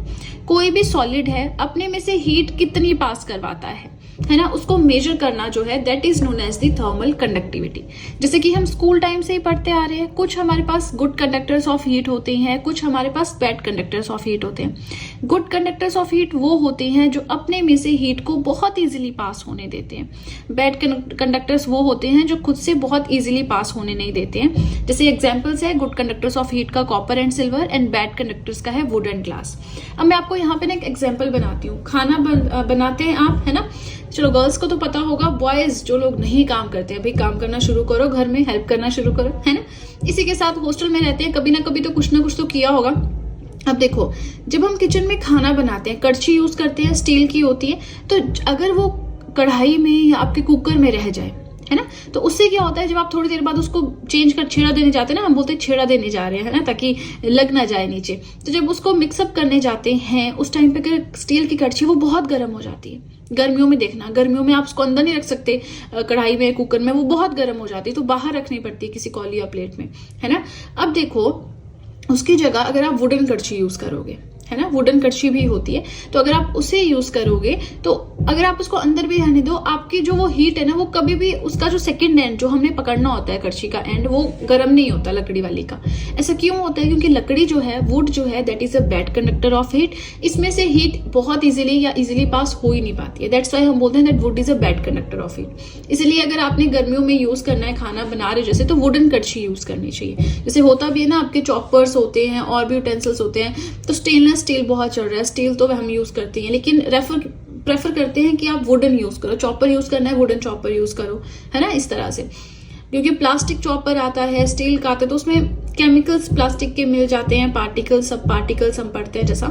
कोई भी सॉलिड है अपने में से हीट कितनी पास करवाता है ना, उसको मेजर करना जो है that is known as the thermal conductivity. जैसे कि हम स्कूल टाइम से ही पढ़ते आ रहे हैं, कुछ हमारे पास गुड कंडक्टर्स ऑफ हीट होते हैं, कुछ हमारे पास बैड कंडक्टर्स ऑफ हीट होते हैं। गुड कंडक्टर्स ऑफ हीट वो होते हैं जो अपने में से हीट को बहुत इजीली पास होने देते हैं। बैड कंडक्टर्स वो होते हैं जो खुद से बहुत इजीली पास होने नहीं देते हैं। जैसे एग्जाम्पल्स है गुड कंडक्टर्स ऑफ हीट का copper and silver, and bad conductors का है वुड एंड ग्लास। अब मैं आपको यहाँ पे ना एक एग्जाम्पल बनाती हूँ। खाना बनाते हैं आप, है ना, चलो गर्ल्स को तो पता होगा, बॉयज जो लोग नहीं काम करते हैं, भाई काम करना शुरू करो, घर में हेल्प करना शुरू करो, है ना। इसी के साथ हॉस्टल में रहते हैं, कभी ना कभी तो कुछ ना कुछ तो किया होगा। अब देखो जब हम किचन में खाना बनाते हैं, कड़छी यूज करते हैं, स्टील की होती है, तो अगर वो कढ़ाई में या आपके कुकर में रह जाए, है ना, तो उससे क्या होता है जब आप थोड़ी देर बाद उसको चेंज कर छेड़ा देने जाते हैं ना, हम बोलते हैं छेड़ा देने जा रहे हैं, है ना, ताकि लग ना जाए नीचे। तो जब उसको मिक्सअप करने जाते हैं उस टाइम पे अगर स्टील की कड़छी वो बहुत गर्म हो जाती है। गर्मियों में देखना, गर्मियों में आप उसको अंदर नहीं रख सकते कढ़ाई में, कुकर में, वो बहुत गर्म हो जाती है, तो बाहर रखनी पड़ती है किसी कॉली या प्लेट में, है ना। अब देखो उसकी जगह अगर आप वुडन कड़छी यूज करोगे, है ना, वुडन कड़छी भी होती है, तो अगर आप उसे यूज करोगे तो अगर आप उसको अंदर भी रहने दो, आपकी जो वो हीट है ना, वो कभी भी उसका जो सेकंड एंड जो हमने पकड़ना होता है कड़छी का एंड, वो गर्म नहीं होता लकड़ी वाली का। ऐसा क्यों होता है? क्योंकि लकड़ी जो है, वुड जो है, that is a bad conductor of heat. इसमें से हीट बहुत इजीली या इजीली पास हो ही नहीं पाती है। दैट्स वाई हम बोलते हैं that would is a bad conductor of heat. इसलिए अगर आपने गर्मियों में यूज करना है, खाना बना रहे जैसे, तो वुडन कड़छी यूज करनी चाहिए। जैसे होता भी है ना, आपके चॉपर्स होते हैं और भी यूटेंसिल्स होते हैं, तो स्टेनलेस स्टील बहुत चल रहा है, स्टील तो हम यूज करते हैं, लेकिन प्रेफर करते हैं कि आप वुडन यूज करो। चॉपर यूज करना है, वुडन चॉपर यूज करो, है ना, इस तरह से। क्योंकि प्लास्टिक चॉपर आता है, स्टील का आता है, तो उसमें केमिकल्स प्लास्टिक के मिल जाते हैं, पार्टिकल्स, सब पार्टिकल्स हम पढ़ते हैं जैसा।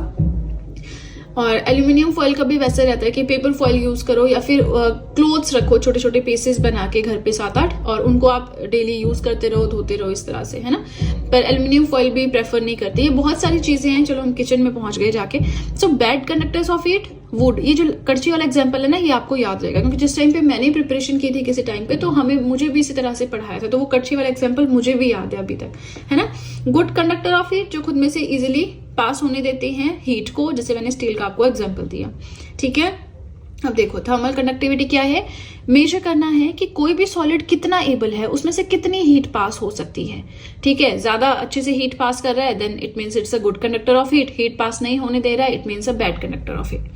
और एल्यूमिनियम फॉइल का भी वैसे रहता है कि पेपर फॉइल यूज करो, या फिर क्लोथ्स रखो छोटे छोटे पीसेस बना के घर पे 7-8, और उनको आप डेली यूज करते रहो, धोते रहो, इस तरह से, है ना। पर एल्यूमिनियम फॉइल भी प्रेफर नहीं करते। ये बहुत सारी चीजें हैं। चलो हम किचन में पहुंच गए जाके। So bad conductors of heat, would. ये जो कड़छी वाला एग्जांपल है ना, ये आपको याद रहेगा, क्योंकि जिस टाइम पे मैंने प्रिपरेशन की थी किसी टाइम पे, तो मुझे भी इसी तरह से पढ़ाया था, तो वो कड़छी वाला एग्जांपल मुझे भी याद है अभी तक, है ना। गुड कंडक्टर ऑफ हीट, जो खुद में से इजिली पास होने देते हैं हीट को, जैसे मैंने स्टील का आपको एग्जाम्पल दिया, ठीक है। अब देखो थर्मल कंडक्टिविटी क्या है? मेजर करना है कि कोई भी सॉलिड कितना एबल है, उसमें से कितनी हीट पास हो सकती है, ठीक है। ज्यादा अच्छे से हीट पास कर रहा है then it means it's a good conductor of heat. Heat pass नहीं होने दे रहा है, it means a bad conductor of heat.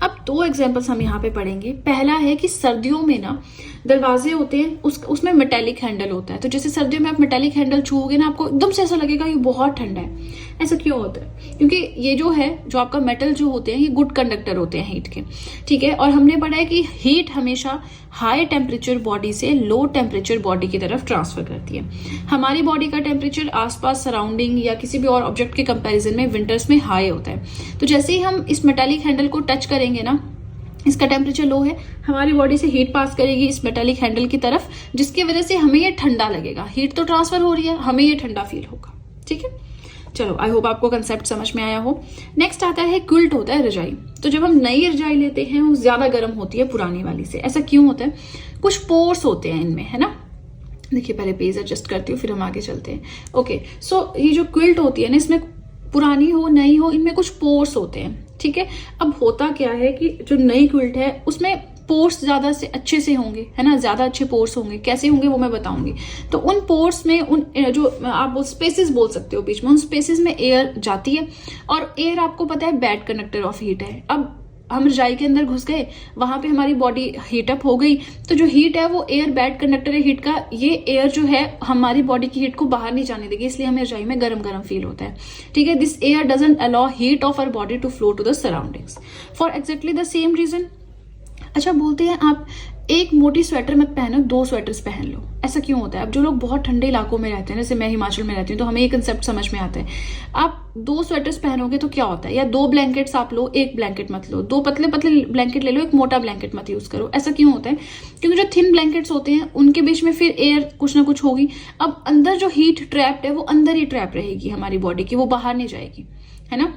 अब 2 एग्जांपल्स हम यहाँ पे पढ़ेंगे। पहला है कि सर्दियों में ना दरवाजे होते हैं, उसमें मेटेलिक हैंडल होता है, तो जैसे सर्दियों में आप मेटेलिक हैंडल छूओगे ना, आपको एकदम से ऐसा लगेगा ये बहुत ठंडा है। ऐसा क्यों होता है? क्योंकि ये जो है, जो आपका मेटल जो होते हैं, ये गुड कंडक्टर होते हैं हीट के, ठीक है। और हमने पढ़ा है कि हीट हमेशा हाई टेम्परेचर बॉडी से लो टेम्परेचर बॉडी की तरफ ट्रांसफर करती है। हमारी बॉडी का टेम्परेचर आसपास सराउंडिंग या किसी भी और ऑब्जेक्ट के कंपैरिजन में विंटर्स में हाई होता है। तो जैसे ही हम इस मेटालिक हैंडल को टच करेंगे ना, इसका टेम्परेचर लो है, हमारी बॉडी से हीट पास करेगी इस मेटालिक हैंडल की तरफ, जिसकी वजह से हमें ये ठंडा लगेगा। हीट तो ट्रांसफर हो रही है, हमें ये ठंडा फील होगा, ठीक है। चलो आई होप आपको कंसेप्ट समझ में आया हो। नेक्स्ट आता है क्विल्ट, होता है रजाई। तो जब हम नई रजाई लेते हैं वो ज्यादा गर्म होती है पुरानी वाली से। ऐसा क्यों होता है? कुछ पोर्स होते हैं इनमें, है ना। देखिए पहले पेज एडजस्ट करती हूँ फिर हम आगे चलते हैं। ओके, सो ये जो क्विल्ट होती है ना, इसमें पुरानी हो नई हो, इनमें कुछ पोर्स होते हैं, ठीक है। अब होता क्या है कि जो नई क्विल्ट है उसमें पोर्स ज्यादा से अच्छे से होंगे, है ना, ज्यादा अच्छे पोर्स होंगे। कैसे होंगे वो मैं बताऊंगी। तो उन पोर्स में उन जो आप स्पेसेस बोल सकते हो बीच में, उन स्पेसेस में एयर जाती है, और एयर आपको पता है बैड कंडक्टर ऑफ हीट है। अब हम रजाई के अंदर घुस गए, वहां पे हमारी बॉडी हीटअप हो गई, तो जो हीट है वो एयर बैड कंडक्टर है हीट का। ये एयर जो है हमारी बॉडी की हीट को बाहर नहीं जाने देगी, इसलिए हमें रजाई में गरम गरम फील होता है, ठीक है। This air doesn't allow heat of our body to flow to the surroundings for exactly the same reason. अच्छा, बोलते हैं आप एक मोटी स्वेटर मत पहनो, 2 स्वेटर्स पहन लो। ऐसा क्यों होता है? अब जो लोग बहुत ठंडे इलाकों में रहते हैं, जैसे मैं हिमाचल में रहती हूँ, तो हमें ये कंसेप्ट समझ में आता है। आप 2 स्वेटर्स पहनोगे तो क्या होता है, या 2 ब्लैंकेट्स आप लो, 1 ब्लैंकेट मत लो, 2 पतले पतले ब्लैंकेट ले लो, 1 मोटा ब्लैंकेट मत यूज करो। ऐसा क्यों होता है? क्योंकि जो थिन ब्लैंकेट्स होते हैं उनके बीच में फिर एयर कुछ ना कुछ होगी। अब अंदर जो हीट ट्रैप्ड है वो अंदर ही ट्रैप रहेगी हमारी बॉडी की, वो बाहर नहीं जाएगी, है ना।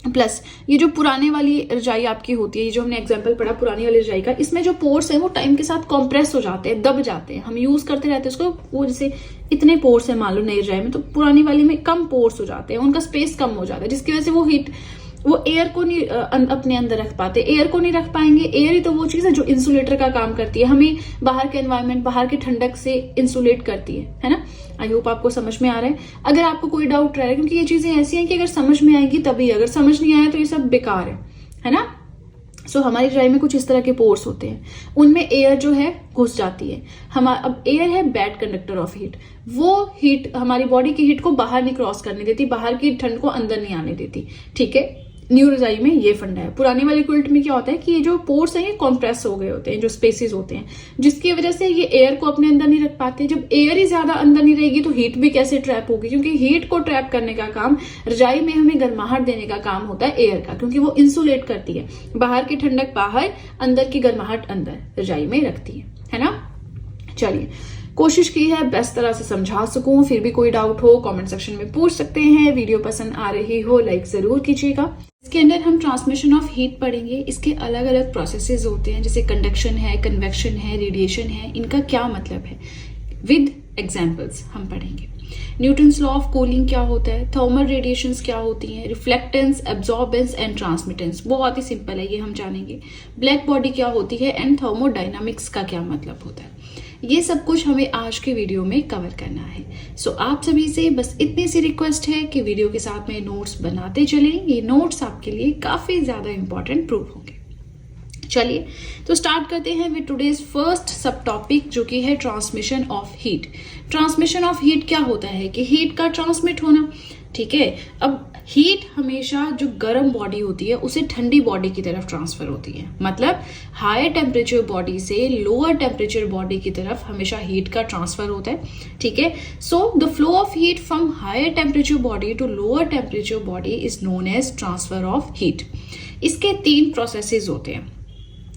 प्लस ये जो पुराने वाली रजाई आपकी होती है, ये जो हमने एग्जांपल पढ़ा पुरानी वाली रजाई का, इसमें जो पोर्स है वो टाइम के साथ कॉम्प्रेस हो जाते हैं, दब जाते हैं। हम यूज करते रहते हैं उसको, वो जैसे इतने पोर्स है मान लो नई रजाई में, तो पुरानी वाली में कम पोर्स हो जाते हैं, उनका स्पेस कम हो जाता है, जिसकी वजह से वो हीट वो एयर को नहीं अपने अंदर रख पाते। एयर को नहीं रख पाएंगे, एयर ही तो वो चीज है जो इंसुलेटर का काम करती है, हमें बाहर के एनवायरनमेंट, बाहर की ठंडक से इंसुलेट करती है ना। आई होप आपको समझ में आ रहा है। अगर आपको कोई डाउट रह रहा है, क्योंकि ये चीजें ऐसी हैं कि अगर समझ में आएगी तभी, अगर समझ नहीं आया तो ये सब बेकार है ना। सो हमारी रजाई में कुछ इस तरह के पोर्स होते हैं, उनमें एयर जो है घुस जाती है। अब एयर है बैड कंडक्टर ऑफ हीट, वो हीट हमारी बॉडी की हीट को बाहर नहीं क्रॉस करने देती, बाहर की ठंड को अंदर नहीं आने देती, ठीक है। न्यू रजाई में ये फंडा है। पुरानी वाली क्विल्ट में क्या होता है कि ये जो पोर्स हैं ये कॉम्प्रेस हो गए होते हैं, जो स्पेसेस होते हैं, जिसकी वजह से ये एयर को अपने अंदर नहीं रख पाते। जब एयर ही ज्यादा अंदर नहीं रहेगी तो हीट भी कैसे ट्रैप होगी, क्योंकि हीट को ट्रैप करने का काम, रजाई में हमें गर्माहट देने का काम होता है एयर का, क्योंकि वो इंसुलेट करती है, बाहर की ठंडक बाहर, अंदर की गर्माहट अंदर रजाई में रखती है ना। चलिए, कोशिश की है बेस्ट तरह से समझा सकूं। फिर भी कोई डाउट हो कमेंट सेक्शन में पूछ सकते हैं। वीडियो पसंद आ रही हो लाइक जरूर कीजिएगा। इसके अंदर हम ट्रांसमिशन ऑफ हीट पढ़ेंगे। इसके अलग अलग प्रोसेसेस होते हैं, जैसे कंडक्शन है, कन्वेक्शन है, रेडिएशन है, इनका क्या मतलब है, विद एग्जाम्पल्स हम पढ़ेंगे। न्यूटन्स लॉ ऑफ कूलिंग क्या होता है, थर्मल रेडिएशंस क्या होती हैं, रिफ्लेक्टेंस, एब्जॉर्बेंस एंड ट्रांसमिटेंस, बहुत ही सिंपल है, ये हम जानेंगे। ब्लैक बॉडी क्या होती है एंड थर्मोडायनामिक्स का क्या मतलब होता है, ये सब कुछ हमें आज के वीडियो में कवर करना है। सो आप सभी से बस इतनी सी रिक्वेस्ट है कि वीडियो के साथ में नोट्स बनाते चलें। ये नोट्स आपके लिए काफी ज्यादा इंपॉर्टेंट प्रूव होंगे। चलिए तो स्टार्ट करते हैं विद टुडेज फर्स्ट सब टॉपिक, जो कि है transmission of heat. Transmission of heat क्या होता है कि हीट का ट्रांसमिट होना, ठीक है। अब हीट हमेशा जो गर्म बॉडी होती है उसे ठंडी बॉडी की तरफ ट्रांसफर होती है, मतलब हायर टेम्परेचर बॉडी से लोअर टेम्परेचर बॉडी की तरफ हमेशा हीट का ट्रांसफर होता है, ठीक है। So the flow of heat from higher temperature body to lower temperature body is known as transfer of heat. इसके 3 प्रोसेसेस होते हैं,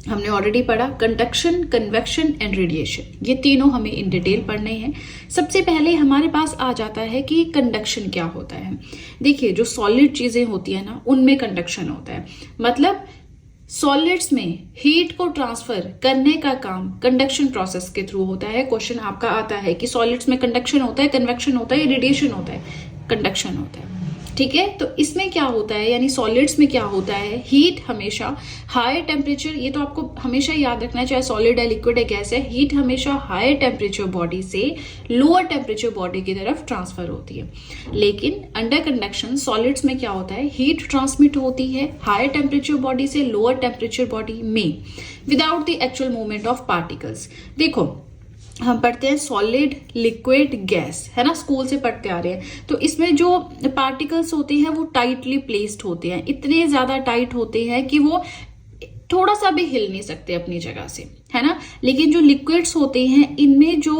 हमने ऑलरेडी पढ़ा, कंडक्शन, कन्वेक्शन एंड रेडिएशन। ये तीनों हमें इन डिटेल पढ़ने हैं। सबसे पहले हमारे पास आ जाता है कि कंडक्शन क्या होता है। देखिए, जो सॉलिड चीजें होती है ना, उनमें कंडक्शन होता है, मतलब सॉलिड्स में हीट को ट्रांसफर करने का काम कंडक्शन प्रोसेस के थ्रू होता है। क्वेश्चन आपका आता है कि सॉलिड्स में कंडक्शन होता है, कन्वेक्शन होता है, रेडिएशन होता है, कंडक्शन होता है, ठीक है। तो इसमें क्या होता है, यानी सॉलिड्स में क्या होता है, हीट हमेशा हायर टेम्परेचर, ये तो आपको हमेशा याद रखना है, चाहे सॉलिड है, लिक्विड है, गैस है, हीट हमेशा हायर टेम्परेचर बॉडी से लोअर टेम्परेचर बॉडी की तरफ ट्रांसफर होती है। लेकिन अंडर कंडक्शन सॉलिड्स में क्या होता है, हीट ट्रांसमिट होती है हायर टेम्परेचर बॉडी से लोअर टेम्परेचर बॉडी में without the actual movement of particles. देखो, हम पढ़ते हैं सॉलिड, लिक्विड, गैस, है ना, स्कूल से पढ़ते आ रहे हैं। तो इसमें जो पार्टिकल्स होते हैं वो टाइटली प्लेस्ड होते हैं, इतने ज्यादा टाइट होते हैं कि वो थोड़ा सा भी हिल नहीं सकते अपनी जगह से, है ना। लेकिन जो लिक्विड्स होते हैं, इनमें जो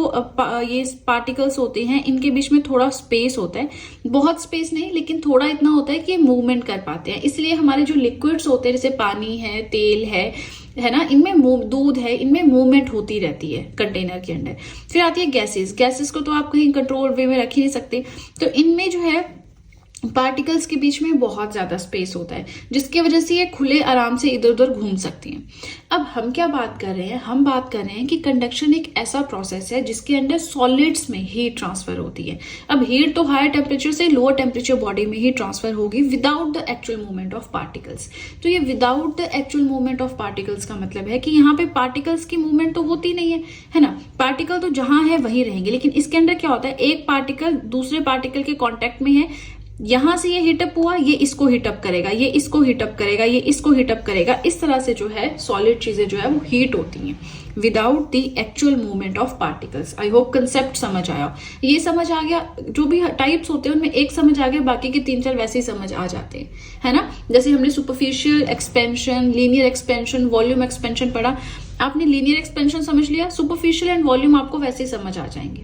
ये पार्टिकल्स होते हैं, इनके बीच में थोड़ा स्पेस होता है, बहुत स्पेस नहीं लेकिन थोड़ा इतना होता है कि मूवमेंट कर पाते हैं। इसलिए हमारे जो लिक्विड्स होते हैं, जैसे पानी है, तेल है ना, इनमें दूध है, इनमें मूवमेंट होती रहती है कंटेनर के अंदर। फिर आती है गैसेस। गैसेस को तो आप कहीं कंट्रोल वे में रख ही नहीं सकते, तो इनमें जो है पार्टिकल्स के बीच में बहुत ज्यादा स्पेस होता है, जिसकी वजह से ये खुले आराम से इधर उधर घूम सकती हैं। अब हम क्या बात कर रहे हैं, हम बात कर रहे हैं कि कंडक्शन एक ऐसा प्रोसेस है जिसके अंदर सॉलिड्स में हीट ट्रांसफर होती है। अब हीट तो हायर टेम्परेचर से लोअर टेम्परेचर बॉडी में ही ट्रांसफर होगी without the actual movement of particles. तो ये without the actual movement of particles का मतलब है कि यहाँ पे पार्टिकल्स की मूवमेंट तो होती नहीं है ना। पार्टिकल तो जहां है वहीं रहेंगे, लेकिन इसके अंदर क्या होता है, एक पार्टिकल दूसरे पार्टिकल के कॉन्टेक्ट में है, यहां से ये हीटअप हुआ, ये इसको हीटअप करेगा, ये इसको हीटअप करेगा, ये इसको हीटअप करेगा। इस तरह से जो है सॉलिड चीजें जो है वो हीट होती हैं without the actual movement of particles. I hope concept समझ आया। ये समझ आ गया, जो भी टाइप्स होते हैं उनमें एक समझ आ गया, बाकी के 3-4 वैसे ही समझ आ जाते हैं, है ना। जैसे हमने superficial expansion, linear expansion, volume expansion पढ़ा, आपने लीनियर एक्सपेंशन समझ लिया, सुपरफिशियल एंड वॉल्यूम आपको वैसे ही समझ आ जाएंगे।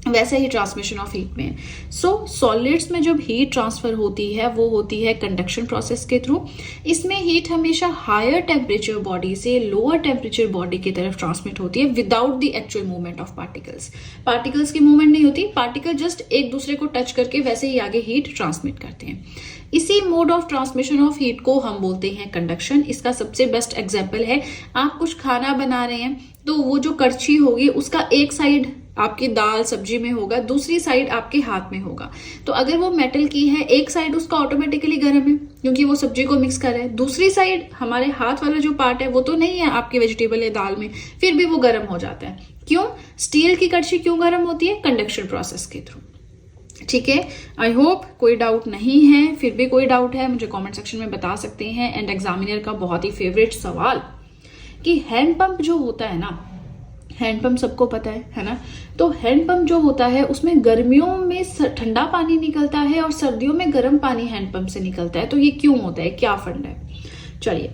वैसे ही ट्रांसमिशन ऑफ हीट में सो सॉलिड्स में जब हीट ट्रांसफर होती है वो होती है कंडक्शन प्रोसेस के थ्रू। इसमें हीट हमेशा हायर टेम्परेचर बॉडी से लोअर टेम्परेचर बॉडी की तरफ ट्रांसमिट होती है without the actual movement of particles. Particles की मूवमेंट नहीं होती, पार्टिकल जस्ट एक दूसरे को टच करके वैसे ही आगे हीट ट्रांसमिट करते हैं। इसी mode of transmission of heat को हम बोलते हैं कंडक्शन। इसका सबसे बेस्ट एग्जाम्पल है, आप कुछ खाना बना रहे हैं तो वो जो कड़छी होगी उसका एक साइड आपकी दाल सब्जी में होगा, दूसरी साइड आपके हाथ में होगा। तो अगर वो मेटल की है, एक साइड उसका ऑटोमेटिकली गर्म है क्योंकि वो सब्जी को मिक्स कर रहा है, दूसरी साइड हमारे हाथ वाला जो पार्ट है वो तो नहीं है आपके वेजिटेबल या दाल में, फिर भी वो गर्म हो जाता है। क्यों? स्टील की कड़छी क्यों गर्म होती है? कंडक्शन प्रोसेस के थ्रू। ठीक है, आई होप कोई डाउट नहीं है। फिर भी कोई डाउट है मुझे कमेंट सेक्शन में बता सकते हैं। एंड एग्जामिनर का बहुत ही फेवरेट सवाल कि हैंड पंप जो होता है ना, हैंड पंप सबको पता है ना। तो हैंड पंप जो होता है उसमें गर्मियों में ठंडा पानी निकलता है और सर्दियों में गर्म पानी हैंड पंप से निकलता है। तो ये क्यों होता है, क्या फंड है? चलिए,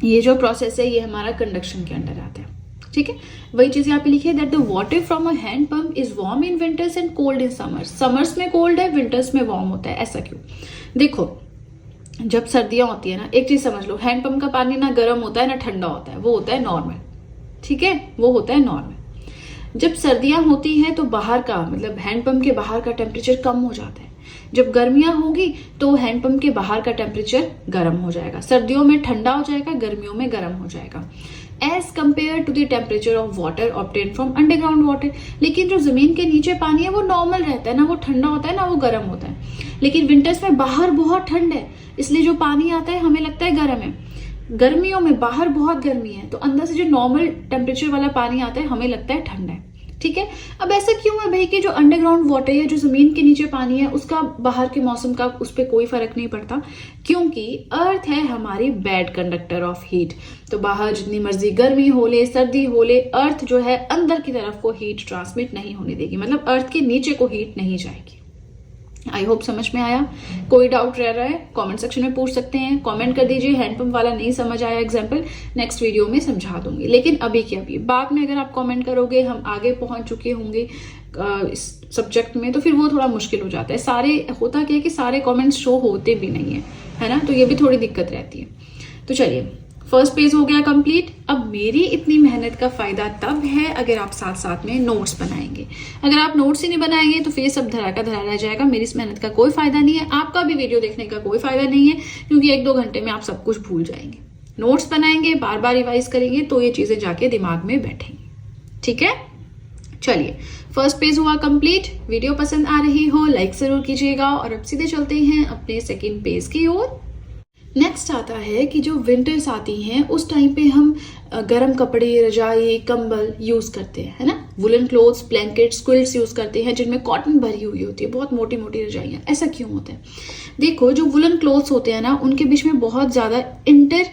ये जो प्रोसेस है ये हमारा कंडक्शन के अंडर आता है। ठीक है, वही चीज यहाँ पे लिखी है that the water from a hand pump is warm in winters and cold in summers. Summers में कोल्ड है, विंटर्स में वार्म होता है। ऐसा क्यों? देखो, जब सर्दियां होती है ना, एक चीज समझ लो, हैंड पंप का पानी ना गर्म होता है ना ठंडा होता है, वो होता है नॉर्मल। ठीक है, वो होता है नॉर्मल। जब सर्दियां होती हैं तो बाहर का मतलब हैंड पंप के बाहर का टेम्परेचर कम हो जाता है। जब गर्मियां होगी तो हैंड पंप के बाहर का टेम्परेचर गर्म हो जाएगा। सर्दियों में ठंडा हो जाएगा, गर्मियों में गर्म हो जाएगा। As compare to the temperature of water obtain from underground water. लेकिन जो जमीन के नीचे पानी है वो नॉर्मल रहता है, ना वो ठंडा होता है ना वो गर्म होता है। लेकिन विंटर्स में बाहर बहुत ठंड है, इसलिए जो पानी आता है हमें लगता है गर्म है। गर्मियों में बाहर बहुत गर्मी है तो अंदर से जो नॉर्मल टेम्परेचर वाला पानी आता है हमें लगता है ठंडा है। ठीक है, अब ऐसा क्यों है भाई कि जो अंडरग्राउंड वाटर है, जो जमीन के नीचे पानी है, उसका बाहर के मौसम का उस पर कोई फर्क नहीं पड़ता? क्योंकि अर्थ है हमारी बैड कंडक्टर ऑफ हीट। तो बाहर जितनी मर्जी गर्मी हो ले, सर्दी हो ले, अर्थ जो है अंदर की तरफ को हीट ट्रांसमिट नहीं होने देगी, मतलब अर्थ के नीचे को हीट नहीं जाएगी। आई होप समझ में आया। कोई डाउट रह रहा है कमेंट सेक्शन में पूछ सकते हैं, कमेंट कर दीजिए। हैंडपंप वाला नहीं समझ आया एग्जाम्पल, नेक्स्ट वीडियो में समझा दूंगी। लेकिन अभी के अभी, बाद में अगर आप कमेंट करोगे, हम आगे पहुंच चुके होंगे इस सब्जेक्ट में, तो फिर वो थोड़ा मुश्किल हो जाता है। सारे होता क्या है कि सारे कमेंट्स शो होते भी नहीं है ना, तो ये भी थोड़ी दिक्कत रहती है। तो चलिए, फर्स्ट पेज हो गया कंप्लीट। अब मेरी इतनी मेहनत का फायदा तब है अगर आप साथ साथ में नोट्स बनाएंगे। अगर आप नोट्स ही नहीं बनाएंगे तो फिर सब धरा का धरा रह जाएगा, मेरी इस मेहनत का कोई फायदा नहीं है, आपका भी वीडियो देखने का कोई फायदा नहीं है, क्योंकि 1-2 घंटे में आप सब कुछ भूल जाएंगे। नोट्स बनाएंगे, बार बार रिवाइज करेंगे तो ये चीजें जाके दिमाग में बैठेंगी। ठीक है, चलिए, फर्स्ट पेज हुआ कंप्लीट। वीडियो पसंद आ रही हो लाइक जरूर कीजिएगा। और अब सीधे चलते हैं अपने सेकेंड पेज की ओर। नेक्स्ट आता है कि जो विंटर्स आती हैं उस टाइम पे हम गर्म कपड़े, रजाई, कंबल यूज करते हैं, है ना। Woollen clothes, blankets, quilts use करते हैं जिनमें कॉटन भरी हुई होती है, बहुत मोटी मोटी रजाइयाँ। ऐसा क्यों होता है? देखो, जो वुलन क्लोथ्स होते हैं ना, उनके बीच में बहुत ज्यादा इंटर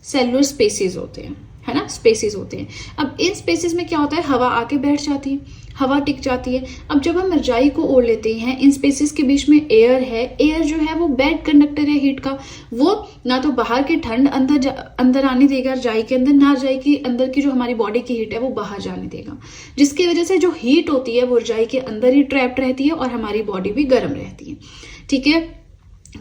सेलुलर स्पेसेस होते हैं, है ना, स्पेसेस होते हैं। अब इन स्पेसेस में क्या होता है, हवा आके बैठ जाती है, हवा टिक जाती है। अब जब हम रजाई को ओढ़ लेते हैं, इन स्पेसेस के बीच में एयर है, एयर जो है वो बैड कंडक्टर है हीट का। वो ना तो बाहर की ठंड अंदर आने देगा रजाई के अंदर, ना रजाई के अंदर की जो हमारी बॉडी की हीट है वो बाहर जाने देगा, जिसकी वजह से जो हीट होती है वो रजाई के अंदर ही ट्रैप्ड रहती है और हमारी बॉडी भी गर्म रहती है। ठीक है,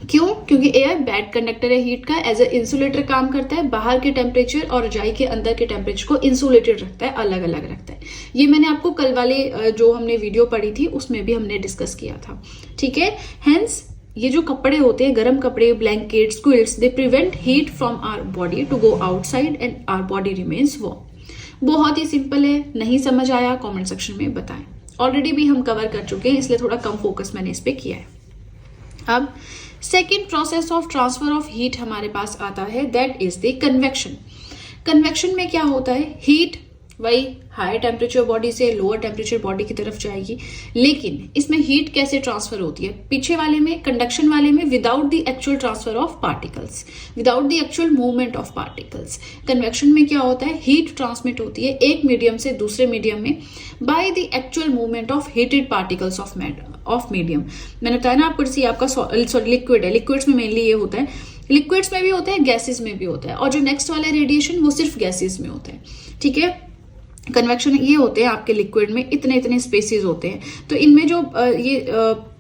क्यों? क्योंकि एयर बैड कंडक्टर है हीट का, एज ए इंसुलेटर काम करता है, बाहर के टेम्परेचर और रजाई के अंदर के टेम्परेचर को इंसुलेटेड रखता है, अलग अलग रखता है। ये मैंने आपको कल वाले जो हमने वीडियो पढ़ी थी उसमें भी हमने डिस्कस किया था। ठीक है, हेंस ये जो कपड़े होते हैं, गर्म कपड़े, blankets, quilts, they prevent heat from our body to go outside and our body remains warm. बहुत ही सिंपल है, नहीं समझ आया कमेंट सेक्शन में बताएं। ऑलरेडी भी हम कवर कर चुके हैं, इसलिए थोड़ा कम फोकस मैंने इस पे किया है। अब second process of transfer of heat हमारे पास आता है, that is the convection. Convection में क्या होता है, हीट वही हायर टेम्परेचर बॉडी से लोअर टेम्परेचर बॉडी की तरफ जाएगी, लेकिन इसमें हीट कैसे ट्रांसफर होती है, पीछे वाले में, कंडक्शन वाले में, without the actual transfer of particles, without the actual movement of particles. Convection में क्या होता है, हीट ट्रांसमिट होती है एक मीडियम से दूसरे मीडियम में by the actual movement of heated particles of medium. मैंने बताया ना आपको, जैसे आपका लिक्विड है, लिक्विड्स में मेनली ये होता है, लिक्विड्स में भी होता है, गैसेस में भी होता है, और जो नेक्स्ट वाला रेडिएशन वो सिर्फ गैसेस में होता है। ठीक है, कन्वेक्शन ये होते हैं आपके लिक्विड में इतने इतने स्पेसिस होते हैं, तो इनमें जो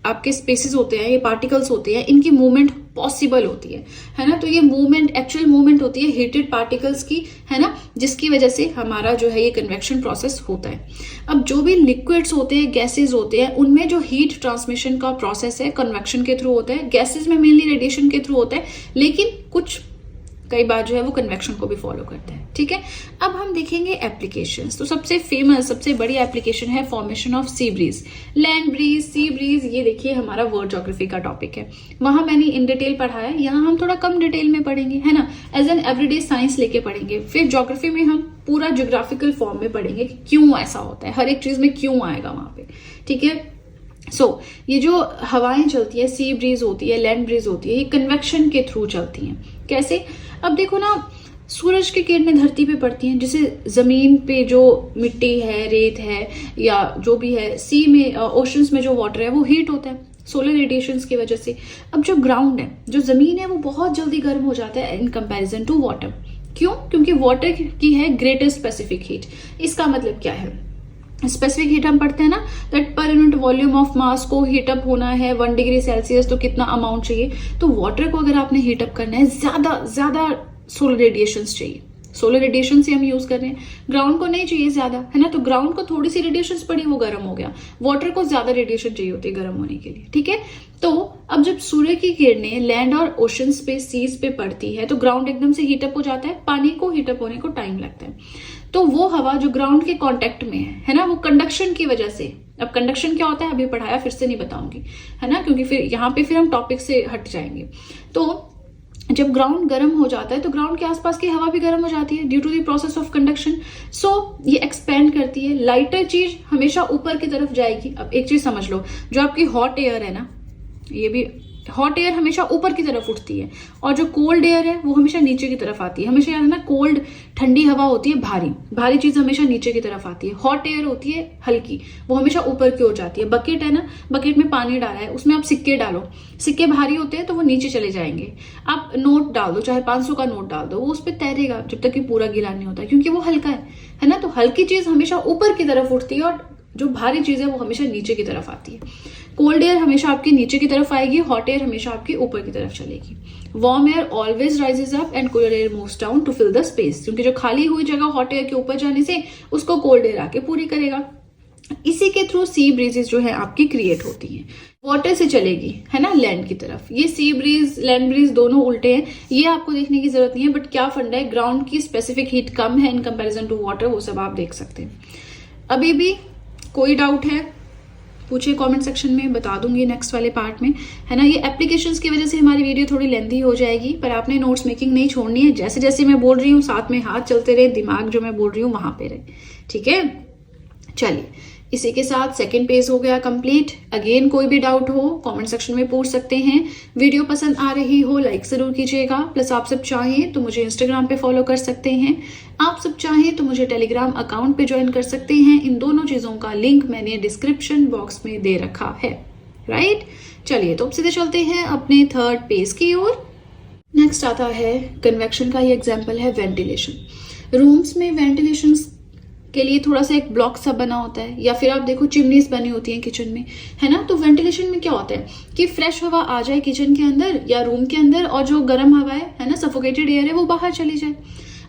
आपके स्पेसिस होते हैं, ये पार्टिकल्स होते हैं, इनकी मूवमेंट पॉसिबल होती है ना। तो ये मूवमेंट, एक्चुअल मूवमेंट होती है हीटेड पार्टिकल्स की, है ना, जिसकी वजह से हमारा जो है ये कन्वेक्शन प्रोसेस होता है। अब जो भी लिक्विड्स होते हैं, गैसेस होते हैं, उनमें जो हीट ट्रांसमिशन का प्रोसेस है कन्वेक्शन के थ्रू होता है। गैसेस में मेनली रेडिएशन के थ्रू होता है, लेकिन कुछ कई बार जो है वो कन्वेक्शन को भी फॉलो करते हैं। ठीक है, अब हम देखेंगे एप्लीकेशंस। तो सबसे फेमस, सबसे बड़ी एप्लीकेशन है formation of sea breeze, land breeze, sea breeze. ये देखिए हमारा वर्ल्ड ज्योग्राफी का टॉपिक है, वहां मैंने इन डिटेल पढ़ाया है, यहाँ हम थोड़ा कम डिटेल में पढ़ेंगे, है ना, एज एन एवरीडे साइंस लेके पढ़ेंगे। फिर ज्योग्राफी में हम पूरा ज्योग्राफिकल फॉर्म में पढ़ेंगे कि क्यों ऐसा होता है, हर एक चीज में क्यों आएगा वहां पे। ठीक है, ये जो हवाएं चलती है, सी ब्रीज होती है, लैंड ब्रीज होती है, ये कन्वेक्शन के थ्रू चलती हैं। कैसे, अब देखो ना, सूरज की किरणें धरती पे पड़ती हैं, जैसे जमीन पे जो मिट्टी है, रेत है, या जो भी है, सी में, ओशंस में जो वाटर है वो हीट होता है सोलर रेडिएशंस की वजह से। अब जो ग्राउंड है, जो जमीन है, वो बहुत जल्दी गर्म हो जाता है इन कंपैरिजन टू वाटर। क्यों? क्योंकि वाटर की है ग्रेटर स्पेसिफिक हीट। इसका मतलब क्या है, स्पेसिफिक हीट हम पढ़ते हैं ना, दैट पर यूनिट वॉल्यूम ऑफ मास को हीटअप होना है 1 डिग्री सेल्सियस, तो कितना अमाउंट चाहिए। तो वाटर को अगर आपने हीटअप करना है, ज्यादा सोलर रेडिएशंस चाहिए। सोलर रेडिएशन से हम यूज कर रहे हैं, ग्राउंड को नहीं चाहिए ज्यादा, है ना। तो ग्राउंड को थोड़ी सी रेडिएशन पड़ी, वो गर्म हो गया। वाटर को ज्यादा रेडिएशन चाहिए होती है गर्म होने के लिए। ठीक है, तो अब जब सूर्य की किरणें लैंड और ओशंस पे, सीज पे पड़ती है, तो ग्राउंड एकदम से हीटअप हो जाता है, पानी को हीटअप होने को टाइम लगता है। तो वो हवा जो ग्राउंड के कांटेक्ट में है ना, वो कंडक्शन की वजह से, अब कंडक्शन क्या होता है अभी पढ़ाया, फिर से नहीं बताऊंगी, है ना, क्योंकि फिर यहाँ पे फिर हम टॉपिक से हट जाएंगे। तो जब ग्राउंड गर्म हो जाता है, तो ग्राउंड के आसपास की हवा भी गर्म हो जाती है due to the process of conduction. So ये एक्सपेंड करती है, लाइटर चीज हमेशा ऊपर की तरफ जाएगी। अब एक चीज समझ लो, जो आपकी हॉट एयर है ना, ये भी हॉट एयर हमेशा ऊपर की तरफ उठती है, और जो कोल्ड एयर है वो हमेशा नीचे की तरफ आती है। हमेशा याद है ना, कोल्ड ठंडी हवा होती है, भारी चीज हमेशा नीचे की तरफ आती है। हॉट एयर होती है हल्की, वो हमेशा ऊपर की ओर जाती है। बकेट है ना, बकेट में पानी डाला है, उसमें आप सिक्के डालो, सिक्के भारी होते हैं तो वो नीचे चले जाएंगे। आप नोट डाल दो, चाहे 500 का नोट डाल दो, वो उस पर तैरेगा जब तक कि पूरा गीला नहीं होता, क्योंकि वो हल्का है ना। तो हल्की चीज हमेशा ऊपर की तरफ उठती है, और जो भारी चीज है वो हमेशा नीचे की तरफ आती है। कोल्ड एयर हमेशा आपकी नीचे की तरफ आएगी, हॉट एयर हमेशा आपकी ऊपर की तरफ चलेगी। Warm air always rises up and cooler air moves down to fill the space, क्योंकि जो खाली हुई जगह हॉट एयर के ऊपर जाने से उसको कोल्ड एयर आके पूरी करेगा। इसी के थ्रू सी ब्रीजेस जो है आपकी क्रिएट होती हैं, वाटर से चलेगी, है ना, लैंड की तरफ। ये सी ब्रीज, लैंड ब्रीज दोनों उल्टे हैं, ये आपको देखने की जरूरत नहीं है, बट क्या फंडा है, ग्राउंड की स्पेसिफिक हीट कम है इन कंपेरिजन टू वाटर, वो सब आप देख सकते हैं। अभी भी कोई डाउट है पूछिए कमेंट सेक्शन में, बता दूंगी नेक्स्ट वाले पार्ट में, है ना। ये एप्लीकेशंस की वजह से हमारी वीडियो थोड़ी लेंथी हो जाएगी, पर आपने नोट्स मेकिंग नहीं छोड़नी है। जैसे जैसे मैं बोल रही हूँ साथ में हाथ चलते रहे, दिमाग जो मैं बोल रही हूँ वहां पे रहे। ठीक है, चलिए, इसी के साथ सेकंड पेज हो गया कंप्लीट। अगेन कोई भी डाउट हो कमेंट सेक्शन में पूछ सकते हैं। वीडियो पसंद आ रही हो लाइक जरूर कीजिएगा। प्लस आप सब चाहें तो मुझे इंस्टाग्राम पे फॉलो कर सकते हैं, आप सब चाहें तो मुझे टेलीग्राम अकाउंट पे ज्वाइन कर सकते हैं। इन दोनों चीजों का लिंक मैंने डिस्क्रिप्शन बॉक्स में दे रखा है, राइट। चलिए, तो अब सीधे चलते हैं अपने थर्ड पेज की ओर। नेक्स्ट आता है कन्वेक्शन का ही एग्जाम्पल है वेंटिलेशन। रूम्स में वेंटिलेशन के लिए थोड़ा सा एक ब्लॉक सा बना होता है, या फिर आप देखो चिमनीज बनी होती हैं किचन में, है ना। तो वेंटिलेशन में क्या होता है कि फ्रेश हवा आ जाए किचन के अंदर या रूम के अंदर, और जो गर्म हवा है ना, सफोकेटेड एयर है, वो बाहर चली जाए।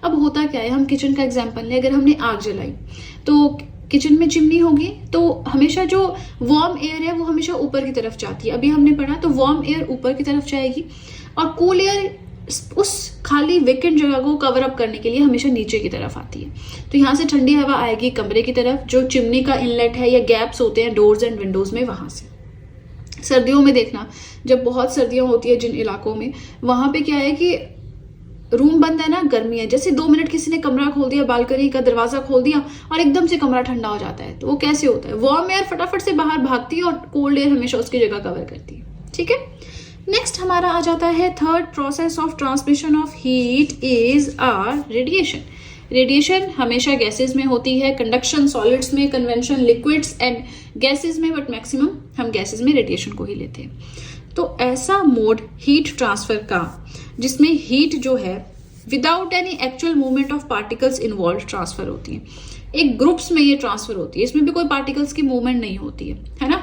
अब होता क्या है, हम किचन का एग्जांपल लें, अगर हमने आग जलाई तो किचन में चिमनी होगी तो हमेशा जो वार्म एयर है वो हमेशा ऊपर की तरफ जाती है। अभी हमने पढ़ा तो वार्म एयर ऊपर की तरफ जाएगी और कूल एयर उस खाली वेकेंट जगह को कवर अप करने के लिए हमेशा नीचे की तरफ आती है। तो यहाँ से ठंडी हवा आएगी कमरे की तरफ, जो चिमनी का इनलेट है या गैप्स होते हैं डोर्स एंड विंडोज में, वहां से। सर्दियों में देखना, जब बहुत सर्दियां होती है जिन इलाकों में, वहां पे क्या है कि रूम बंद है ना, गर्मी है, जैसे 2 मिनट किसी ने कमरा खोल दिया, बालकनी का दरवाजा खोल दिया और एकदम से कमरा ठंडा हो जाता है, तो वो कैसे होता है? वार्म एयर फटाफट से बाहर भागती है और कोल्ड एयर हमेशा उसकी जगह कवर करती है। ठीक है, नेक्स्ट हमारा आ जाता है third process of transmission of heat is radiation. Radiation हमेशा गैसेस में होती है, कंडक्शन सॉलिड्स में, कन्वेंशन लिक्विड्स एंड गैसेस में, बट मैक्सिमम हम गैसेस में रेडिएशन को ही लेते हैं। तो ऐसा मोड हीट ट्रांसफर का जिसमें हीट जो है without any actual movement of particles involve transfer होती है। एक ग्रुप्स में ये ट्रांसफर होती है, इसमें भी कोई पार्टिकल्स की मूवमेंट नहीं होती है ना।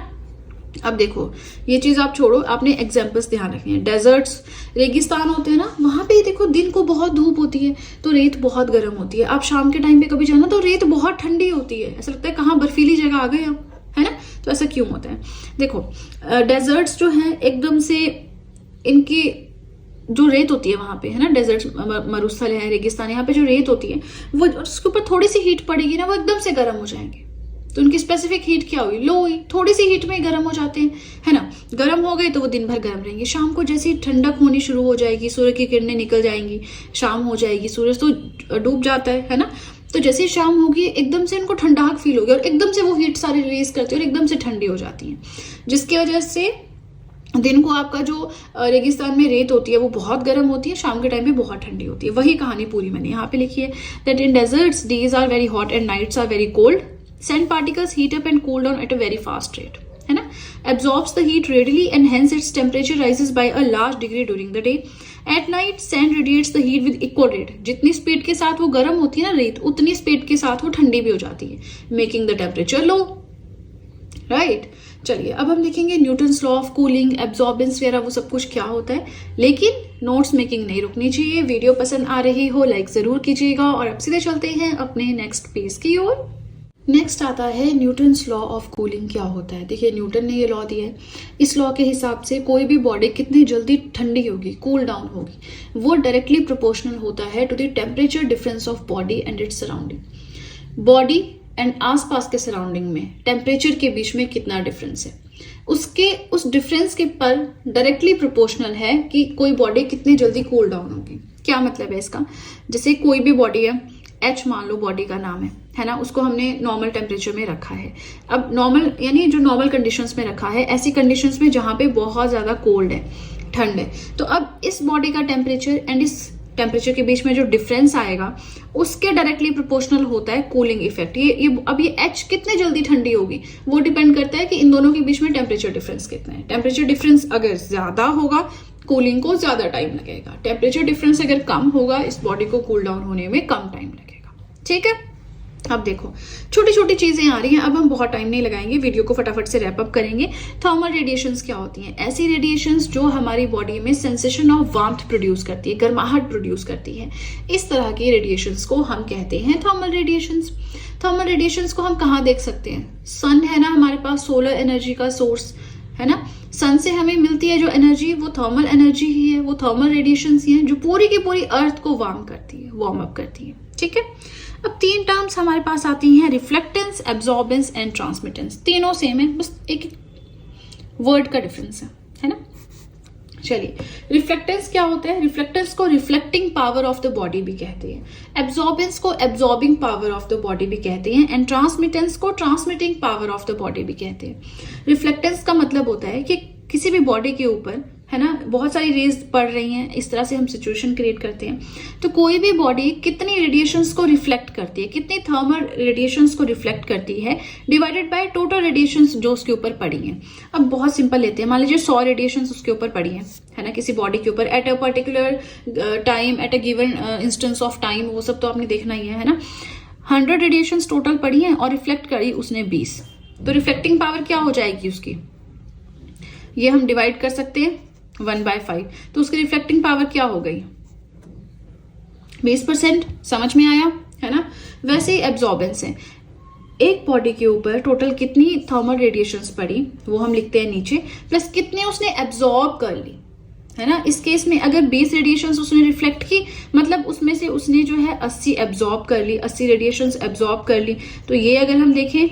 अब देखो, ये चीज आप छोड़ो, आपने एग्जाम्पल्स ध्यान रखने हैं। डेजर्ट्स, रेगिस्तान होते हैं ना, वहां पे देखो दिन को बहुत धूप होती है तो रेत बहुत गर्म होती है। आप शाम के टाइम पे कभी जाना तो रेत बहुत ठंडी होती है, ऐसा लगता है कहाँ बर्फीली जगह आ गए हम, है ना। तो ऐसा क्यों होता है? देखो, डेजर्ट्स जो है एकदम से इनकी जो रेत होती है वहां पे, है ना, डेजर्ट मरुस्थल है, रेगिस्तान, यहाँ पे जो रेत होती है वो उसके ऊपर थोड़ी सी हीट पड़ेगी ना, वो एकदम से गर्म हो जाएंगे। तो उनकी स्पेसिफिक हीट क्या हुई? लो हुई, थोड़ी सी हीट में ही गर्म हो जाते हैं, है ना। गर्म हो गए तो वो दिन भर गर्म रहेंगे। शाम को जैसे ही ठंडक होनी शुरू हो जाएगी, सूर्य की किरणें निकल जाएंगी, शाम हो जाएगी, सूरज तो डूब जाता है ना। तो जैसे ही शाम होगी एकदम से इनको ठंडाक फील होगी और एकदम से वो हीट सारी रिलीज करती है और एकदम से ठंडी हो जाती है, जिसकी वजह से दिन को आपका जो रेगिस्तान में रेत होती है वो बहुत गर्म होती है, शाम के टाइम में बहुत ठंडी होती है। वही कहानी पूरी मैंने यहाँ पे लिखी है, that in deserts days are very hot and nights are very cold, sand particles heat up and cool down at a very fast rate, है ना, absorbs the heat readily and hence its temperature rises by a large degree during the day. At night sand radiates the heat with equal rate, जितनी speed के साथ वो गर्म होती है ना रेत, उतनी स्पीड के साथ वो ठंडी भी हो जाती है, making the temperature low, right? चलिए अब हम देखेंगे Newton's law of cooling, absorbance वगैरह वो सब कुछ क्या होता है। लेकिन नोट्स मेकिंग नहीं रुकनी चाहिए। वीडियो पसंद आ रही हो लाइक जरूर कीजिएगा और अब सीधे चलते हैं अपने नेक्स्ट पेज की ओर। नेक्स्ट आता है न्यूटन्स लॉ ऑफ कूलिंग क्या होता है। देखिए, न्यूटन ने ये लॉ दिया है, इस लॉ के हिसाब से कोई भी बॉडी कितनी जल्दी ठंडी होगी, कूल डाउन होगी, वो डायरेक्टली प्रोपोर्शनल होता है to the temperature difference of body and its surrounding. Body and आसपास के सराउंडिंग में टेम्परेचर के बीच में कितना डिफरेंस है, उसके उस डिफरेंस के पर डायरेक्टली प्रोपोर्शनल है कि कोई बॉडी कितनी जल्दी कूल डाउन होगी। क्या मतलब है इसका? जैसे कोई भी बॉडी है, एच मान लो बॉडी का नाम है ना, उसको हमने नॉर्मल टेम्परेचर में रखा है। अब नॉर्मल यानी जो नॉर्मल कंडीशंस में रखा है, ऐसी कंडीशंस में जहां पे बहुत ज्यादा कोल्ड है, ठंड है, तो अब इस बॉडी का टेम्परेचर एंड इस टेम्परेचर के बीच में जो डिफरेंस आएगा उसके डायरेक्टली प्रोपोर्शनल होता है कूलिंग इफेक्ट। अब ये एच कितने जल्दी ठंडी होगी वो डिपेंड करता है कि इन दोनों के बीच में टेम्परेचर डिफरेंस कितना है। टेम्परेचर डिफरेंस अगर ज्यादा होगा कूलिंग को ज्यादा टाइम लगेगा, टेम्परेचर डिफरेंस अगर कम होगा इस बॉडी को कूल डाउन होने में कम टाइम लगेगा। ठीक है, अब देखो छोटी छोटी चीजें आ रही हैं, अब हम बहुत टाइम नहीं लगाएंगे, वीडियो को फटाफट से रैप अप करेंगे। थर्मल रेडिएशंस क्या होती हैं? ऐसी रेडिएशंस जो हमारी बॉडी में सेंसेशन ऑफ वार्मथ प्रोड्यूस करती है, गर्माहट प्रोड्यूस करती है, इस तरह की रेडिएशंस को हम कहते हैं थर्मल रेडिएशंस। थर्मल रेडिएशंस को हम कहाँ देख सकते हैं? सन है ना हमारे पास, सोलर एनर्जी का सोर्स है ना, सन से हमें मिलती है जो एनर्जी वो थर्मल एनर्जी ही है, वो थर्मल रेडिएशंस ही है जो पूरी की पूरी अर्थ को वार्म करती है, वार्म अप करती है। ठीक है, अब तीन टर्म्स हमारे पास आती हैं, रिफ्लेक्टेंस, एब्जॉर्बेंस एंड ट्रांसमिटेंस। तीनों सेम है, बस एक वर्ड का डिफरेंस है ना। चलिए, रिफ्लेक्टेंस क्या होता है? रिफ्लेक्टेंस को reflecting power of the body भी कहते हैं, एब्जॉर्बेंस को absorbing power of the body भी कहते हैं एंड ट्रांसमिटेंस को transmitting power of the body भी कहते हैं। रिफ्लेक्टेंस का मतलब होता है कि किसी भी बॉडी के ऊपर है ना बहुत सारी रेज पड़ रही हैं, इस तरह से हम सिचुएशन क्रिएट करते हैं, तो कोई भी बॉडी कितनी रेडिएशंस को रिफ्लेक्ट करती है, कितनी थर्मल रेडिएशंस को रिफ्लेक्ट करती है डिवाइडेड बाय टोटल रेडिएशंस जो उसके ऊपर पड़ी हैं। अब बहुत सिंपल लेते हैं, मान लीजिए 100 रेडिएशंस उसके ऊपर पड़ी हैं, है ना, किसी बॉडी के ऊपर at a particular time, at a given instance of time, वो सब तो आपने देखना ही है ना। 100 रेडिएशंस टोटल पड़ी हैं और रिफ्लेक्ट करी उसने 20, तो रिफ्लेक्टिंग पावर क्या हो जाएगी उसकी? ये हम डिवाइड कर सकते हैं 1/5, तो उसकी रिफ्लेक्टिंग पावर क्या हो गई? 20%। समझ में आया है ना। वैसे ही एब्जॉर्बेंस है, एक बॉडी के ऊपर टोटल कितनी थर्मल रेडिएशंस पड़ी वो हम लिखते हैं नीचे, प्लस कितने उसने एब्जॉर्ब कर ली, है ना। इस केस में अगर 20 रेडिएशंस उसने रिफ्लेक्ट की, मतलब उसमें से उसने जो है 80 एब्जॉर्ब कर ली, 80 रेडिएशंस एब्जॉर्ब कर ली। तो ये अगर हम देखें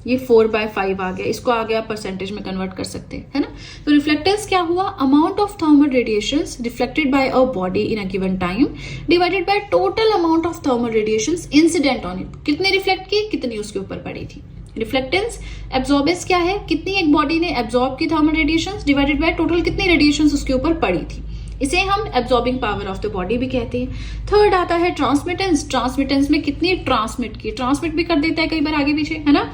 ये 4/5 आ गया, इसको आ गया परसेंटेज में कन्वर्ट कर सकते हैं, है ना। तो रिफ्लेक्टेंस क्या हुआ, amount of thermal radiations reflected by a body in a given time divided by total amount of thermal radiations incident on it. कितने रिफ्लेक्ट की, कितनी उसके ऊपर पड़ी थी। रिफ्लेक्टेंस, एब्जॉर्बेंस क्या है, कितनी एक बॉडी ने एब्जॉर्ब की thermal radiations divided by total कितनी रेडिएशंस उसके ऊपर पड़ी थी। इसे हम absorbing power of the body भी कहते हैं। थर्ड आता है ट्रांसमिटेंस। ट्रांसमिटेंस में कितनी ट्रांसमिट की, ट्रांसमिट भी कर देता है कई बार आगे पीछे, है ना।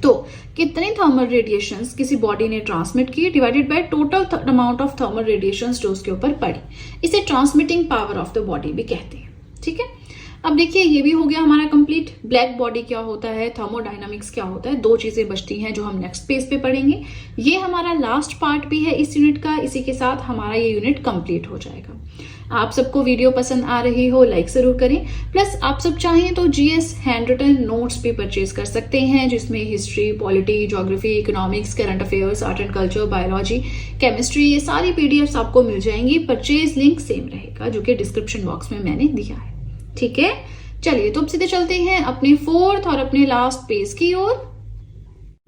तो कितनी थर्मल रेडिएशंस किसी बॉडी ने ट्रांसमिट की divided by total amount of thermal radiations जो उसके ऊपर पड़ी, इसे transmitting power of the body भी कहते हैं। ठीक है, अब देखिए ये भी हो गया हमारा कंप्लीट। ब्लैक बॉडी क्या होता है, थर्मोडायनामिक्स क्या होता है, दो चीजें बचती हैं जो हम नेक्स्ट पेज पे पढ़ेंगे। ये हमारा लास्ट पार्ट भी है इस यूनिट का, इसी के साथ हमारा ये यूनिट कंप्लीट हो जाएगा। आप सबको वीडियो पसंद आ रही हो लाइक जरूर करें, प्लस आप सब चाहें तो जीएस हैंड रिटन नोट्स भी परचेज कर सकते हैं, जिसमें history, polity, geography, economics, current affairs, art and culture, biology, chemistry, ये सारी पीडीएफ्स आपको मिल जाएंगी। परचेज लिंक सेम रहेगा जो कि डिस्क्रिप्शन बॉक्स में मैंने दिया है। ठीक है, चलिए तो अब सीधे चलते हैं अपने फोर्थ और अपने लास्ट पेज की ओर।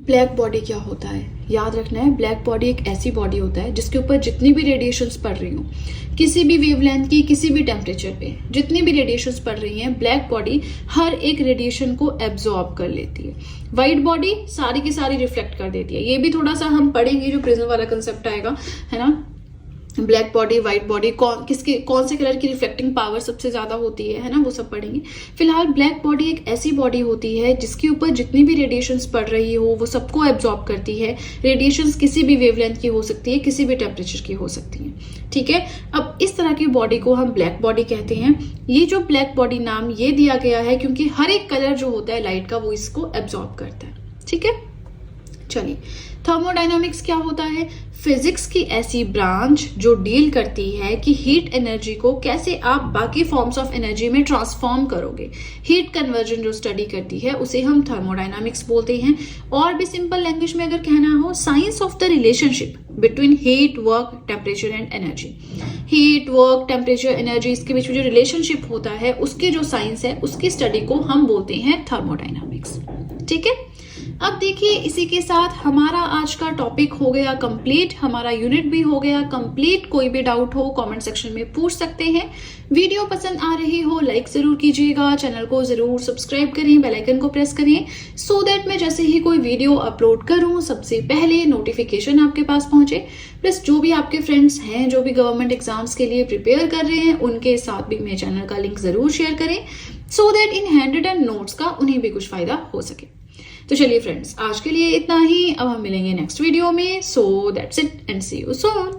ब्लैक बॉडी क्या होता है, याद रखना है, ब्लैक बॉडी एक ऐसी बॉडी होता है जिसके ऊपर जितनी भी रेडिएशंस पड़ रही हो, किसी भी वेवलेंथ की, किसी भी टेम्परेचर पे जितनी भी रेडिएशंस पड़ रही हैं, ब्लैक बॉडी हर एक रेडिएशन को एब्जॉर्ब कर लेती है। व्हाइट बॉडी सारी की सारी रिफ्लेक्ट कर देती है। ये भी थोड़ा सा हम पढ़ेंगे जो प्रिज्म वाला कंसेप्ट आएगा, है ना। ब्लैक बॉडी, व्हाइट बॉडी, कौन से कलर की रिफ्लेक्टिंग पावर सबसे ज्यादा होती है ना, वो सब पढ़ेंगे। फिलहाल ब्लैक बॉडी एक ऐसी बॉडी होती है जिसके ऊपर जितनी भी रेडिएशंस पड़ रही हो वो सबको एब्जॉर्ब करती है। रेडिएशंस किसी भी वेवलेंथ की हो सकती है, किसी भी टेम्परेचर की हो सकती है। ठीक है, अब इस तरह की बॉडी को हम ब्लैक बॉडी कहते हैं। ये जो ब्लैक बॉडी नाम ये दिया गया है क्योंकि हर एक कलर जो होता है लाइट का वो इसको एब्जॉर्ब करता है। ठीक है, चलिए थर्मोडायनामिक्स क्या होता है, फिजिक्स की ऐसी ब्रांच जो डील करती है कि हीट एनर्जी को कैसे आप बाकी फॉर्म्स ऑफ एनर्जी में ट्रांसफॉर्म करोगे। हीट कन्वर्जन जो स्टडी करती है उसे हम थर्मोडायनामिक्स बोलते हैं। और भी सिंपल लैंग्वेज में अगर कहना हो, science of the relationship between heat, work, temperature and energy. Heat, work, temperature, energy, इसके बीच में जो रिलेशनशिप होता है उसकी जो साइंस है उसकी स्टडी को हम बोलते हैं थर्मोडायनामिक्स। ठीक है, अब देखिए इसी के साथ हमारा आज का टॉपिक हो गया कंप्लीट, हमारा यूनिट भी हो गया कंप्लीट। कोई भी डाउट हो कमेंट सेक्शन में पूछ सकते हैं। वीडियो पसंद आ रही हो लाइक जरूर कीजिएगा, चैनल को जरूर सब्सक्राइब करें, बेल आइकन को प्रेस करें सो दैट मैं जैसे ही कोई वीडियो अपलोड करूं सबसे पहले नोटिफिकेशन आपके पास पहुंचे। प्लस जो भी आपके फ्रेंड्स हैं जो भी गवर्नमेंट एग्जाम्स के लिए प्रिपेयर कर रहे हैं उनके साथ भी मेरे चैनल का लिंक जरूर शेयर करें so that in handwritten notes का उन्हें भी कुछ फायदा हो सके। तो चलिए फ्रेंड्स, आज के लिए इतना ही। अब हम मिलेंगे नेक्स्ट वीडियो में। So that's it and see you soon.